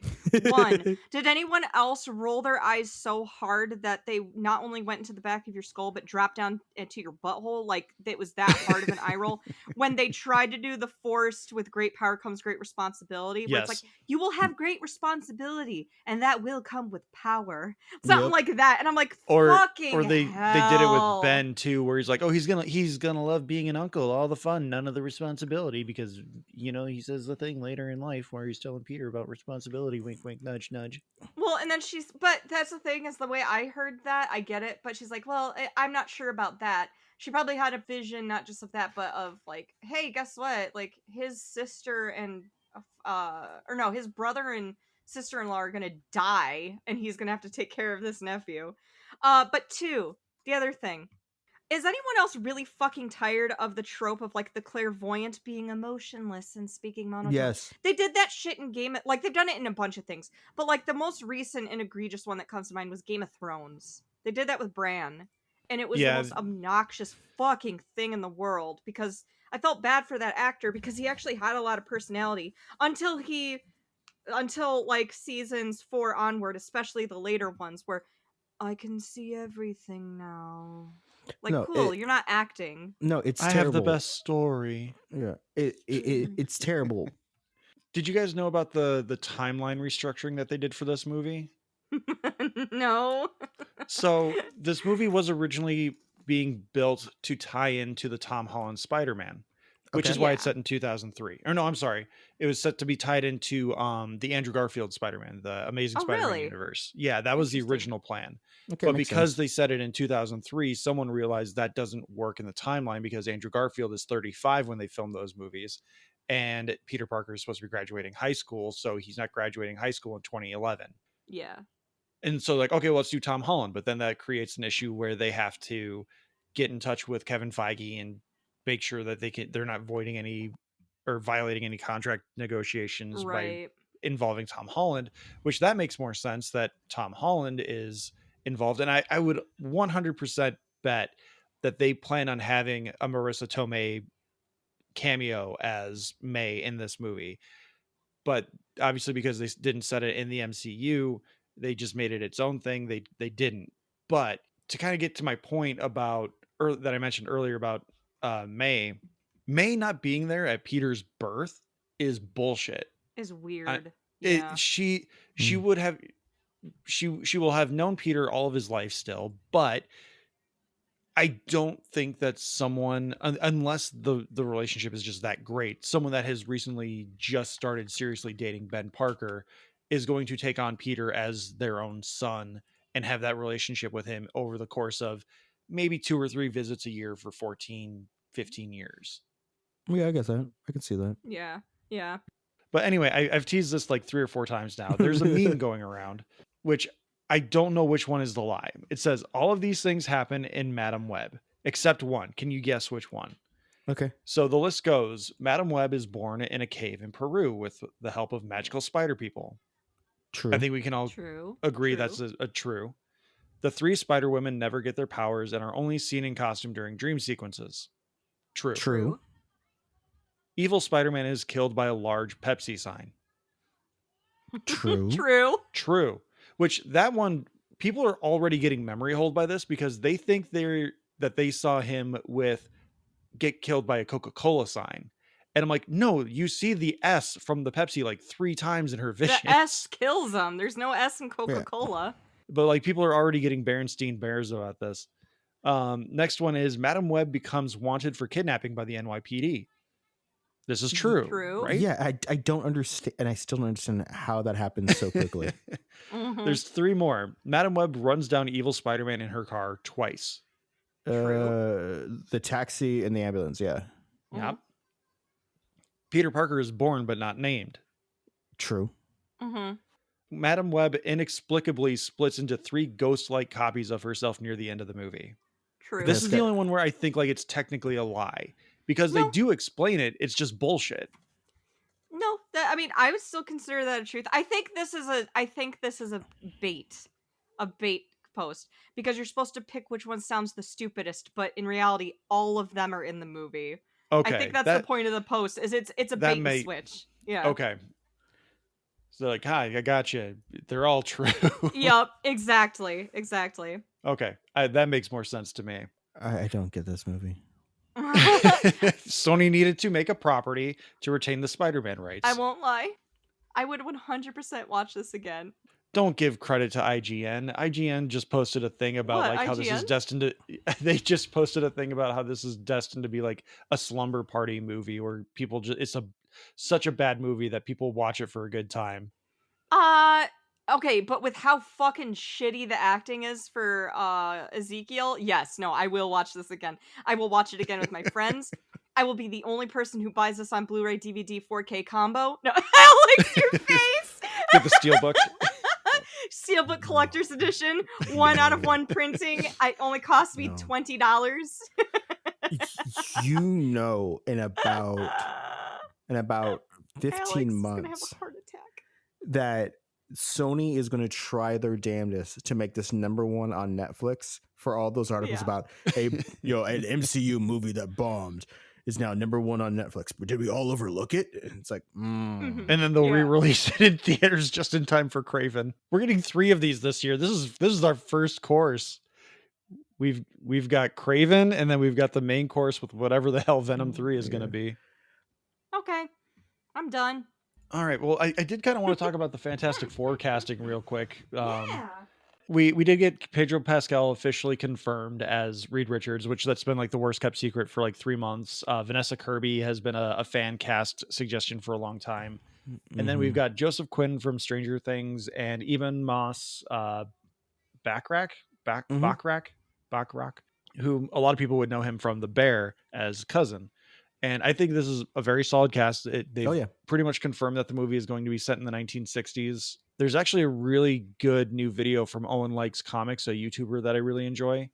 S2: One, did anyone else roll their eyes so hard that they not only went into the back of your skull, but dropped down into your butthole? Like, it was that hard of an eye roll? When they tried to do the forced with great power comes great responsibility, where it's like,
S3: Yes.
S2: you will have great responsibility, and that will come with power. Something
S4: Yep.
S2: like that. And I'm like,
S3: Or
S2: fucking
S3: they did it with
S2: hell.
S3: Ben too, where he's like, oh, he's gonna love being an uncle, all the fun, none of the responsibility, because he says the thing later in life where he's telling Peter about responsibility, wink wink nudge nudge.
S2: Well, and then but that's the thing, is the way I heard that, I get it, but she's like, well, I'm not sure about that. She probably had a vision, not just of that, but of like, hey, guess what? Like, his sister and, or no, his brother and sister-in-law are gonna die, and he's gonna have to take care of this nephew. But two, the other thing, is anyone else really fucking tired of the trope of like the clairvoyant being emotionless and speaking monotone?
S4: Yes.
S2: They did that shit in like they've done it in a bunch of things, but like the most recent and egregious one that comes to mind was Game of Thrones. They did that with Bran, and it was the most obnoxious fucking thing in the world, because I felt bad for that actor because he actually had a lot of personality until like seasons 4 onward, especially the later ones, where I can see everything now. Like,
S4: No,
S2: cool, you're not acting.
S4: No, it's
S3: I
S4: terrible.
S3: have the best story.
S4: Yeah, it's terrible.
S3: Did you guys know about the timeline restructuring that they did for this movie?
S2: No.
S3: So this movie was originally being built to tie into the Tom Holland Spider-Man, which
S4: Okay.
S3: is why
S2: Yeah.
S3: it's set in 2003. Or no, I'm sorry. It was set to be tied into the Andrew Garfield Spider-Man, the Amazing
S2: Oh,
S3: Spider-Man
S2: really?
S3: universe. Yeah, that was the
S2: Interesting.
S3: original plan.
S4: Okay,
S3: But
S4: makes
S3: because
S4: sense.
S3: they set it in 2003, someone realized that doesn't work in the timeline, because Andrew Garfield is 35 when they filmed those movies, and Peter Parker is supposed to be graduating high school, so he's not graduating high school in 2011.
S2: Yeah.
S3: And so, like, okay, well, let's do Tom Holland, but then that creates an issue where they have to get in touch with Kevin Feige and make sure that they're not voiding any or violating any contract negotiations by
S2: Right.
S3: involving Tom Holland, which that makes more sense that Tom Holland is involved. And I would 100% bet that they plan on having a Marissa Tomei cameo as May in this movie. But obviously, because they didn't set it in the MCU, they just made it its own thing. They didn't. But to kind of get to my point about that I mentioned earlier about May not being there at Peter's birth is bullshit.
S2: Is
S3: I,
S2: weird. Yeah.
S3: she
S4: Mm.
S3: would have she will have known Peter all of his life still, but I don't think that someone, unless the relationship is just that great, someone that has recently just started seriously dating Ben Parker is going to take on Peter as their own son and have that relationship with him over the course of maybe 2 or 3 visits a year for 14, 15 years.
S4: Yeah, I guess I can see that.
S2: Yeah. Yeah.
S3: But anyway, I've teased this like 3 or 4 times now. There's a meme going around, which I don't know which one is the lie. It says, all of these things happen in Madam Web, except one. Can you guess which one?
S4: Okay.
S3: So the list goes, Madam Web is born in a cave in Peru with the help of magical spider people.
S4: True.
S3: I think we can all
S2: True.
S3: agree
S2: True.
S3: that's a true. The 3 spider women never get their powers and are only seen in costume during dream sequences. True.
S4: True.
S3: Evil Spider-Man is killed by a large Pepsi sign.
S4: True.
S2: True.
S3: True. Which that one, people are already getting memory hold by this because they think that they saw him get killed by a Coca-Cola sign. And I'm like, no, you see the S from the Pepsi like 3 times in her vision.
S2: The S kills them. There's no S in Coca-Cola.
S3: But like people are already getting Berenstein Bears about this. Next one is Madam Web becomes wanted for kidnapping by the NYPD. This is true.
S2: True.
S3: Right?
S4: Yeah, I don't understand, and I still don't understand how that happens so quickly.
S2: Mhm.
S3: There's 3 more. Madam Web runs down evil Spider-Man in her car twice.
S4: The taxi and the ambulance, yeah.
S3: Yep. Peter Parker is born but not named.
S4: True.
S2: Mhm.
S3: Madam Web inexplicably splits into 3 ghost-like copies of herself near the end of the movie.
S2: True.
S3: This
S4: That's
S3: is the
S4: good.
S3: only one where I think like it's technically a lie because
S2: No.
S3: they do explain it. It's just bullshit.
S2: No, I mean, I would still consider that a truth. I think this is a bait post, because you're supposed to pick which one sounds the stupidest, but in reality, all of them are in the movie.
S3: Okay,
S2: I think that's the point of the post. Is it's a
S3: that
S2: bait and
S3: may-
S2: switch. Yeah.
S3: Okay. So like, hi, I got you. They're all true.
S2: Yep. Exactly.
S3: Okay, that makes more sense to me.
S4: I don't get this movie.
S3: Sony needed to make a property to retain the Spider-Man rights.
S2: I won't lie. I would 100% watch this again.
S3: Don't give credit to IGN. IGN just posted a thing about
S2: What,
S3: like how this is
S2: IGN?
S3: destined to. They just posted a thing about how this is destined to be like a slumber party movie where people just it's such a bad movie that people watch it for a good time.
S2: Okay, but with how fucking shitty the acting is for Ezekiel, yes, no, I will watch this again. I will watch it again with my friends. I will be the only person who buys this on Blu-ray, DVD, 4K combo. No, Alex, your face.
S3: Get the steelbook.
S2: Steelbook collector's edition, 1 out of 1 printing. It only cost me
S4: No.
S2: $20.
S4: You know, in about
S2: Alex
S4: 15
S2: is gonna have
S4: months
S2: a heart attack.
S4: that Sony is going to try their damnedest to make this #1 on Netflix for all those articles
S2: Yeah.
S4: about an MCU movie that bombed is now #1 on Netflix. But did we all overlook it? And it's like,
S2: Mhm.
S3: And then they'll
S2: Yeah.
S3: re-release it in theaters just in time for Craven. We're getting 3 of these this year. This is our first course. We've got Craven, and then we've got the main course with whatever the hell Venom 3 is going to be.
S2: Okay, I'm done.
S3: All right. Well, I did kind of want to talk about the Fantastic Four casting real quick.
S2: Yeah.
S3: We did get Pedro Pascal officially confirmed as Reed Richards, which that's been like the worst kept secret for like 3 months. Vanessa Kirby has been a fan cast suggestion for a long time. And then we've got Joseph Quinn from Stranger Things and Evan Moss Backrack, who a lot of people would know him from The Bear as Cousin. And I think this is a very solid cast. They've pretty much confirmed that the movie is going to be set in the 1960s. There's actually a really good new video from Owen Likes Comics, a YouTuber that I really enjoy,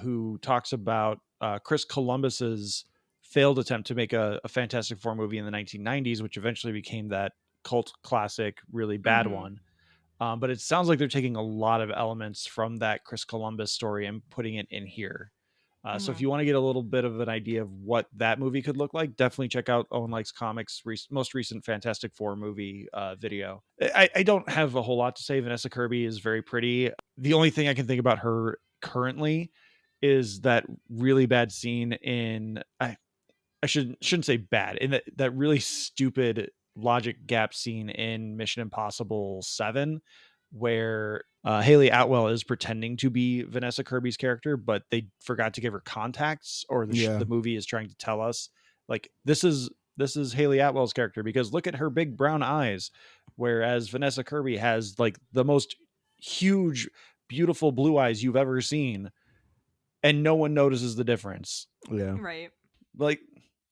S3: who talks about Chris Columbus's failed attempt to make a Fantastic Four movie in the 1990s, which eventually became that cult classic, really bad one. But it sounds like they're taking a lot of elements from that Chris Columbus story and putting it in here. So if you want to get a little bit of an idea of what that movie could look like, definitely check out Owen Likes Comics' most recent Fantastic Four movie video. I don't have a whole lot to say. Vanessa Kirby is very pretty. The only thing I can think about her currently is that really bad scene in I shouldn't say bad, in that really stupid logic gap scene in Mission Impossible 7 where Haley Atwell is pretending to be Vanessa Kirby's character, but they forgot to give her contacts, or the movie is trying to tell us like this is Haley Atwell's character because look at her big brown eyes, whereas Vanessa Kirby has like the most huge, beautiful blue eyes you've ever seen, and no one notices the difference.
S4: Yeah,
S2: Right.
S3: Like,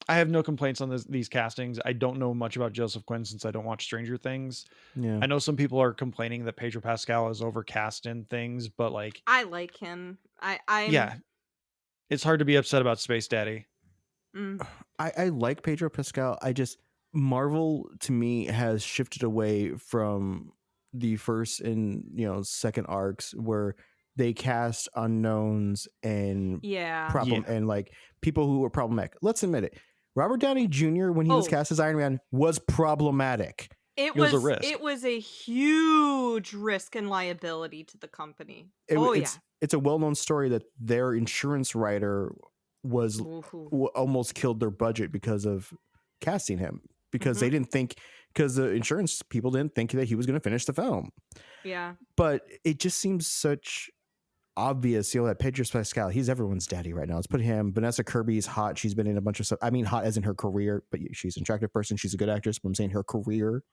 S3: I have no complaints on these castings. I don't know much about Joseph Quinn since I don't watch Stranger Things.
S4: Yeah,
S3: I know some people are complaining that Pedro Pascal is overcast in things, but like,
S2: I like him. I'm
S3: yeah, it's hard to be upset about Space Daddy.
S4: I like Pedro Pascal. Marvel to me has shifted away from the first and second arcs where they cast unknowns and and like people who were problematic. Let's admit it. Robert Downey Jr. when he was cast as Iron Man was problematic.
S2: It
S3: was a risk.
S2: It was a huge risk and liability to the company.
S4: It's a well-known story that their insurance writer was almost killed their budget because of casting him, because they didn't think, because the insurance people didn't think that he was going to finish the film.
S2: Yeah.
S4: But it just seems such obvious, that Pedro Pascal, he's everyone's daddy right now. Let's put him. Vanessa Kirby's hot. She's been in a bunch of stuff. I mean, hot as in her career, but she's an attractive person. She's a good actress, but I'm saying her career,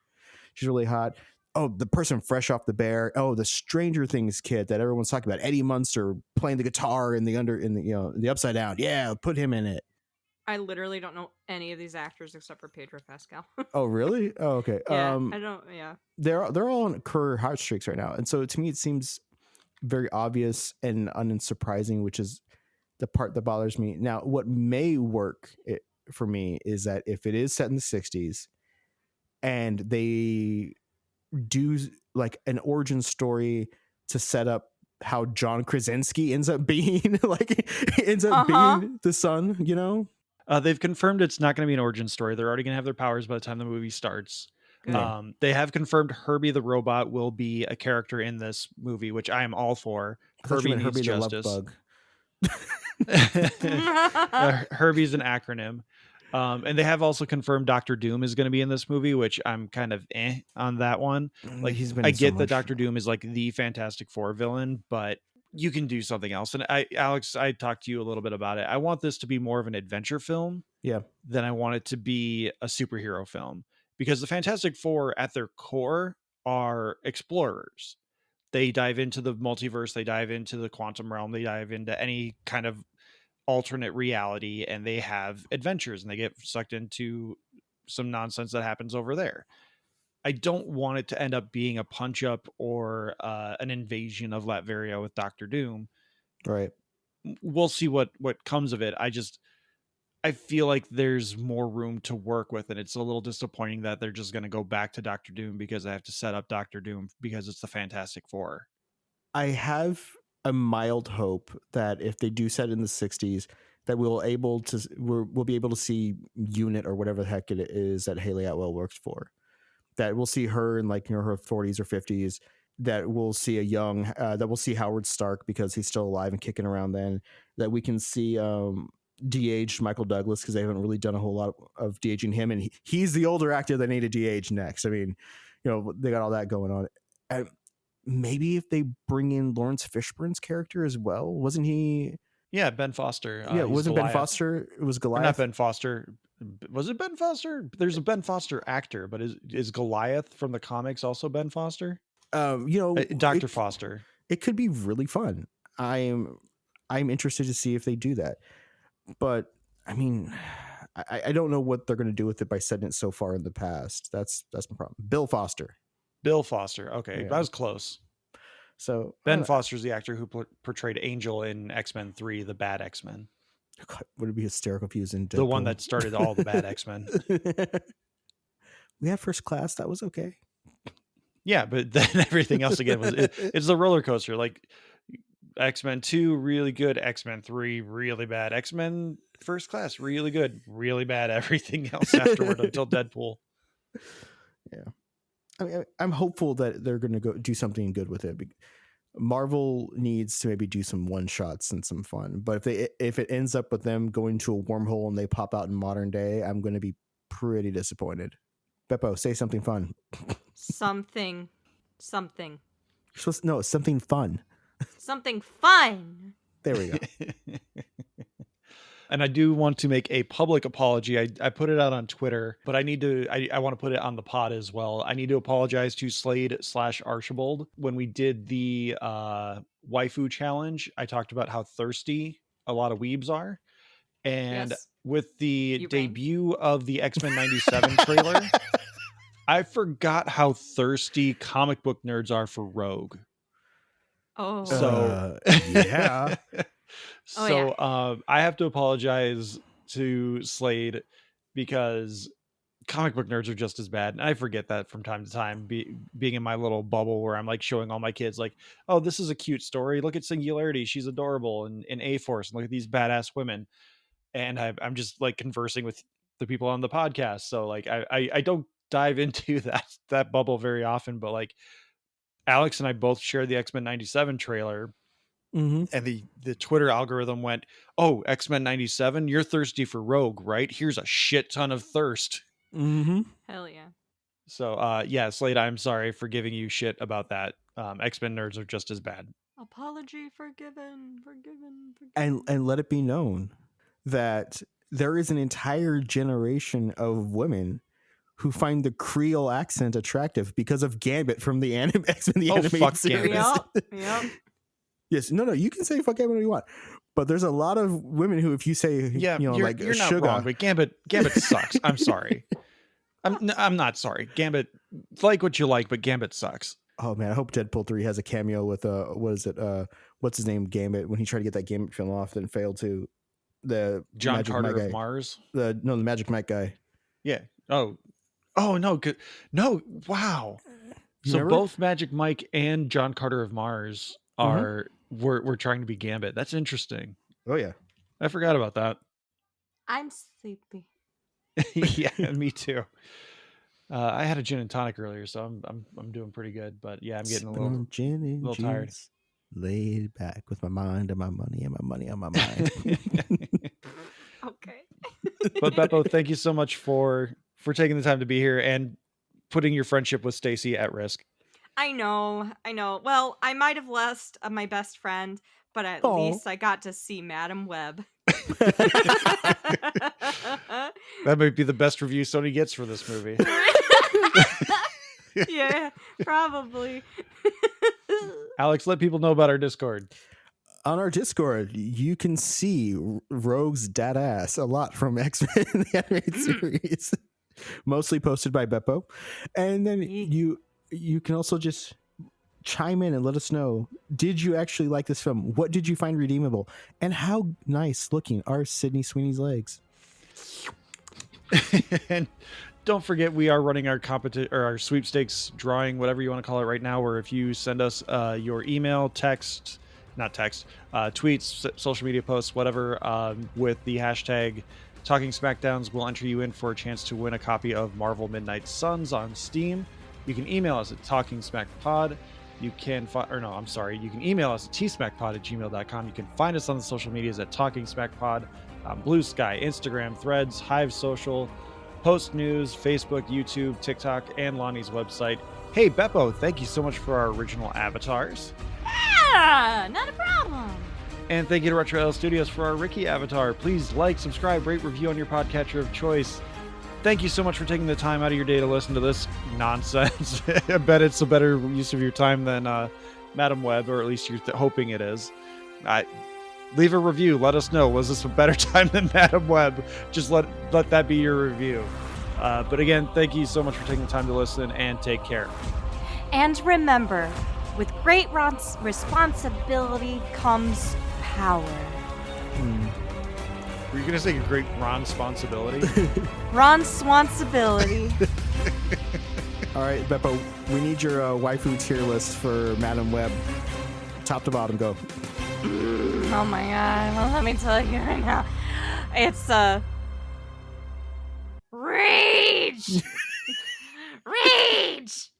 S4: she's really hot. Oh, the person fresh off The Bear. Oh, the Stranger Things kid that everyone's talking about, Eddie Munster playing the guitar in the Upside Down. Yeah, put him in it.
S2: I literally don't know any of these actors except for Pedro Pascal.
S4: Oh, really? Oh, okay.
S2: Yeah, I don't. Yeah,
S4: they're all on career hot streaks right now, and so to me, it seems very obvious and unsurprising, which is the part that bothers me. Now, what may work for me is that if it is set in the 60s and they do like an origin story to set up how John Krasinski ends up being being the son,
S3: They've confirmed it's not going to be an origin story. They're already going to have their powers by the time the movie starts.
S2: Good.
S3: They have confirmed Herbie the robot will be a character in this movie, which I am all for.
S4: I thought you
S3: Herbie
S4: meant
S3: needs
S4: Herbie the love
S3: justice.
S4: bug.
S3: Herbie's an acronym. And they have also confirmed Doctor Doom is going to be in this movie, which I'm kind of on that one. Like,
S4: He's been
S3: I
S4: in so
S3: get that
S4: much.
S3: Doctor Doom is like the Fantastic Four villain, but you can do something else. And Alex, I talked to you a little bit about it. I want this to be more of an adventure film than I want it to be a superhero film, because the Fantastic Four at their core are explorers. They dive into the multiverse, they dive into the quantum realm, they dive into any kind of alternate reality, and they have adventures and they get sucked into some nonsense that happens over there. I don't want it to end up being a punch up or an invasion of Latveria with Doctor Doom.
S4: Right.
S3: We'll see what comes of it. I feel like there's more room to work with, and it's a little disappointing that they're just going to go back to Doctor Doom because I have to set up Doctor Doom because it's the Fantastic Four.
S4: I have a mild hope that if they do set in the 60s, that we'll be able to see Unit or whatever the heck it is that Haley Atwell works for. That we'll see her in like, her 40s or 50s. That we'll see that we'll see Howard Stark because he's still alive and kicking around then. That we can see de-aged Michael Douglas because they haven't really done a whole lot of de-aging him, and he's the older actor they need to de-age next. I mean, they got all that going on. And maybe if they bring in Lawrence Fishburne's character as well, wasn't he?
S3: Yeah, Ben Foster.
S4: Yeah, wasn't Ben Foster? It was Goliath.
S3: Or not Ben Foster. Was it Ben Foster? There's a Ben Foster actor, but is Goliath from the comics also Ben Foster? Dr. Foster.
S4: It could be really fun. I'm interested to see if they do that. But I mean, I don't know what they're going to do with it by setting it so far in the past. That's my problem. Bill Foster.
S3: Okay,
S4: Yeah.
S3: that was close.
S4: So
S3: Ben Foster's the actor who portrayed Angel in X-Men 3, the bad X-Men.
S4: God, would it be hysterical if he was in Deadpool?
S3: The one that started all the bad X-Men.
S4: We had First Class. That was okay.
S3: Yeah, but then everything else again it's a roller coaster. Like X-Men 2, really good. X-Men 3, really bad. X-Men First Class, really good. Really bad. Everything else afterward until Deadpool.
S4: Yeah. I mean, I'm hopeful that they're going to go do something good with it. Marvel needs to maybe do some one shots and some fun. But if it ends up with them going to a wormhole and they pop out in modern day, I'm going to be pretty disappointed. Beppo, say something fun.
S2: Something.
S4: No, something fun.
S2: Something fun.
S4: There we go.
S3: And I do want to make a public apology. I put it out on Twitter, but I want to put it on the pod as well. I need to apologize to Slade/Archibald. When we did the waifu challenge, I talked about how thirsty a lot of weebs are. And
S2: Yes.
S3: with the
S2: You
S3: debut of the X-Men 97 trailer, I forgot how thirsty comic book nerds are for Rogue.
S2: Oh.
S3: So
S4: yeah.
S3: So I have to apologize to Slade because comic book nerds are just as bad. And I forget that from time to time, being in my little bubble where I'm like showing all my kids like, oh, this is a cute story. Look at Singularity. She's adorable. And in A-Force, and look at these badass women. And I'm just like conversing with the people on the podcast. So like, I don't dive into that bubble very often, but like Alex and I both shared the X-Men 97 trailer.
S4: Mm-hmm.
S3: And the Twitter algorithm went, oh, X-Men 97, you're thirsty for Rogue, right? Here's a shit ton of thirst.
S4: Mm-hmm.
S2: Hell yeah.
S3: So, Slade, I'm sorry for giving you shit about that. X-Men nerds are just as bad.
S2: Apology forgiven.
S4: And let it be known that there is an entire generation of women who find the Creole accent attractive because of Gambit from the X-Men animated series.
S2: Yep.
S4: Yes, no, you can say fuck Gambit if you want, but there's a lot of women who, if you say,
S3: you're
S4: like
S3: not
S4: sugar,
S3: wrong, but Gambit sucks. I'm sorry. I'm not sorry. Gambit, like what you like, but Gambit sucks.
S4: Oh man, I hope Deadpool 3 has a cameo with what's his name, Gambit, when he tried to get that Gambit film off, then failed to the
S3: John
S4: Magic
S3: Carter
S4: Mike
S3: of
S4: guy.
S3: Mars.
S4: The Magic Mike guy.
S3: Yeah. Oh no, good. No, wow.
S4: You
S3: So
S4: remember?
S3: both Magic Mike and John Carter of Mars are we're trying to be Gambit. That's interesting.
S4: Oh yeah.
S3: I forgot about that.
S2: I'm sleepy.
S3: Yeah, me too. I had a gin and tonic earlier, so I'm doing pretty good. But yeah, I'm getting a
S4: Sipping on
S3: little
S4: gin and
S3: little tired.
S4: juice, laid back with my mind and my money and my money on my mind.
S2: Okay.
S3: But Beppo, thank you so much for taking the time to be here and putting your friendship with Stacy at risk.
S2: I know. Well, I might have lost my best friend, but at
S4: Aw.
S2: least I got to see Madam Web.
S3: That might be the best review Sony gets for this movie.
S2: Yeah, probably.
S3: Alex, let people know about our Discord.
S4: On our Discord, you can see Rogue's dad ass a lot from X-Men the animated series, mostly posted by Beppo. And then you can also just chime in and let us know, did you actually like this film? What did you find redeemable? And how nice looking are Sydney Sweeney's legs?
S3: And don't forget, we are running our our sweepstakes drawing, whatever you want to call it right now, where if you send us your email, tweets, social media posts, whatever, with the hashtag Talking Smackdowns, we'll enter you in for a chance to win a copy of Marvel Midnight Suns on Steam. You can email us at talkingsmackpod. You can you can email us at tsmackpod@gmail.com. You can find us on the social medias at Talking Smackpod, Blue Sky, Instagram, Threads, Hive Social, Post News, Facebook, YouTube, TikTok, and Lonnie's website. Hey, Beppo, thank you so much for our original avatars.
S2: Yeah, not a problem.
S3: And thank you to Retro L Studios for our Ricky avatar. Please like, subscribe, rate, review on your podcatcher of choice. Thank you so much for taking the time out of your day to listen to this nonsense. I bet it's a better use of your time than Madam Web, or at least you're hoping it is. Leave a review. Let us know. Was this a better time than Madam Web? Just let that be your review. But again, thank you so much for taking the time to listen, and take care.
S2: And remember, with great responsibility comes power.
S3: Were you going to say great Ron responsibility?
S2: Ron Swansibility.
S4: All right, Beppo, we need your waifu tier list for Madam Web. Top to bottom, go.
S2: Oh my god, well, let me tell you right now. It's Rage! Rage!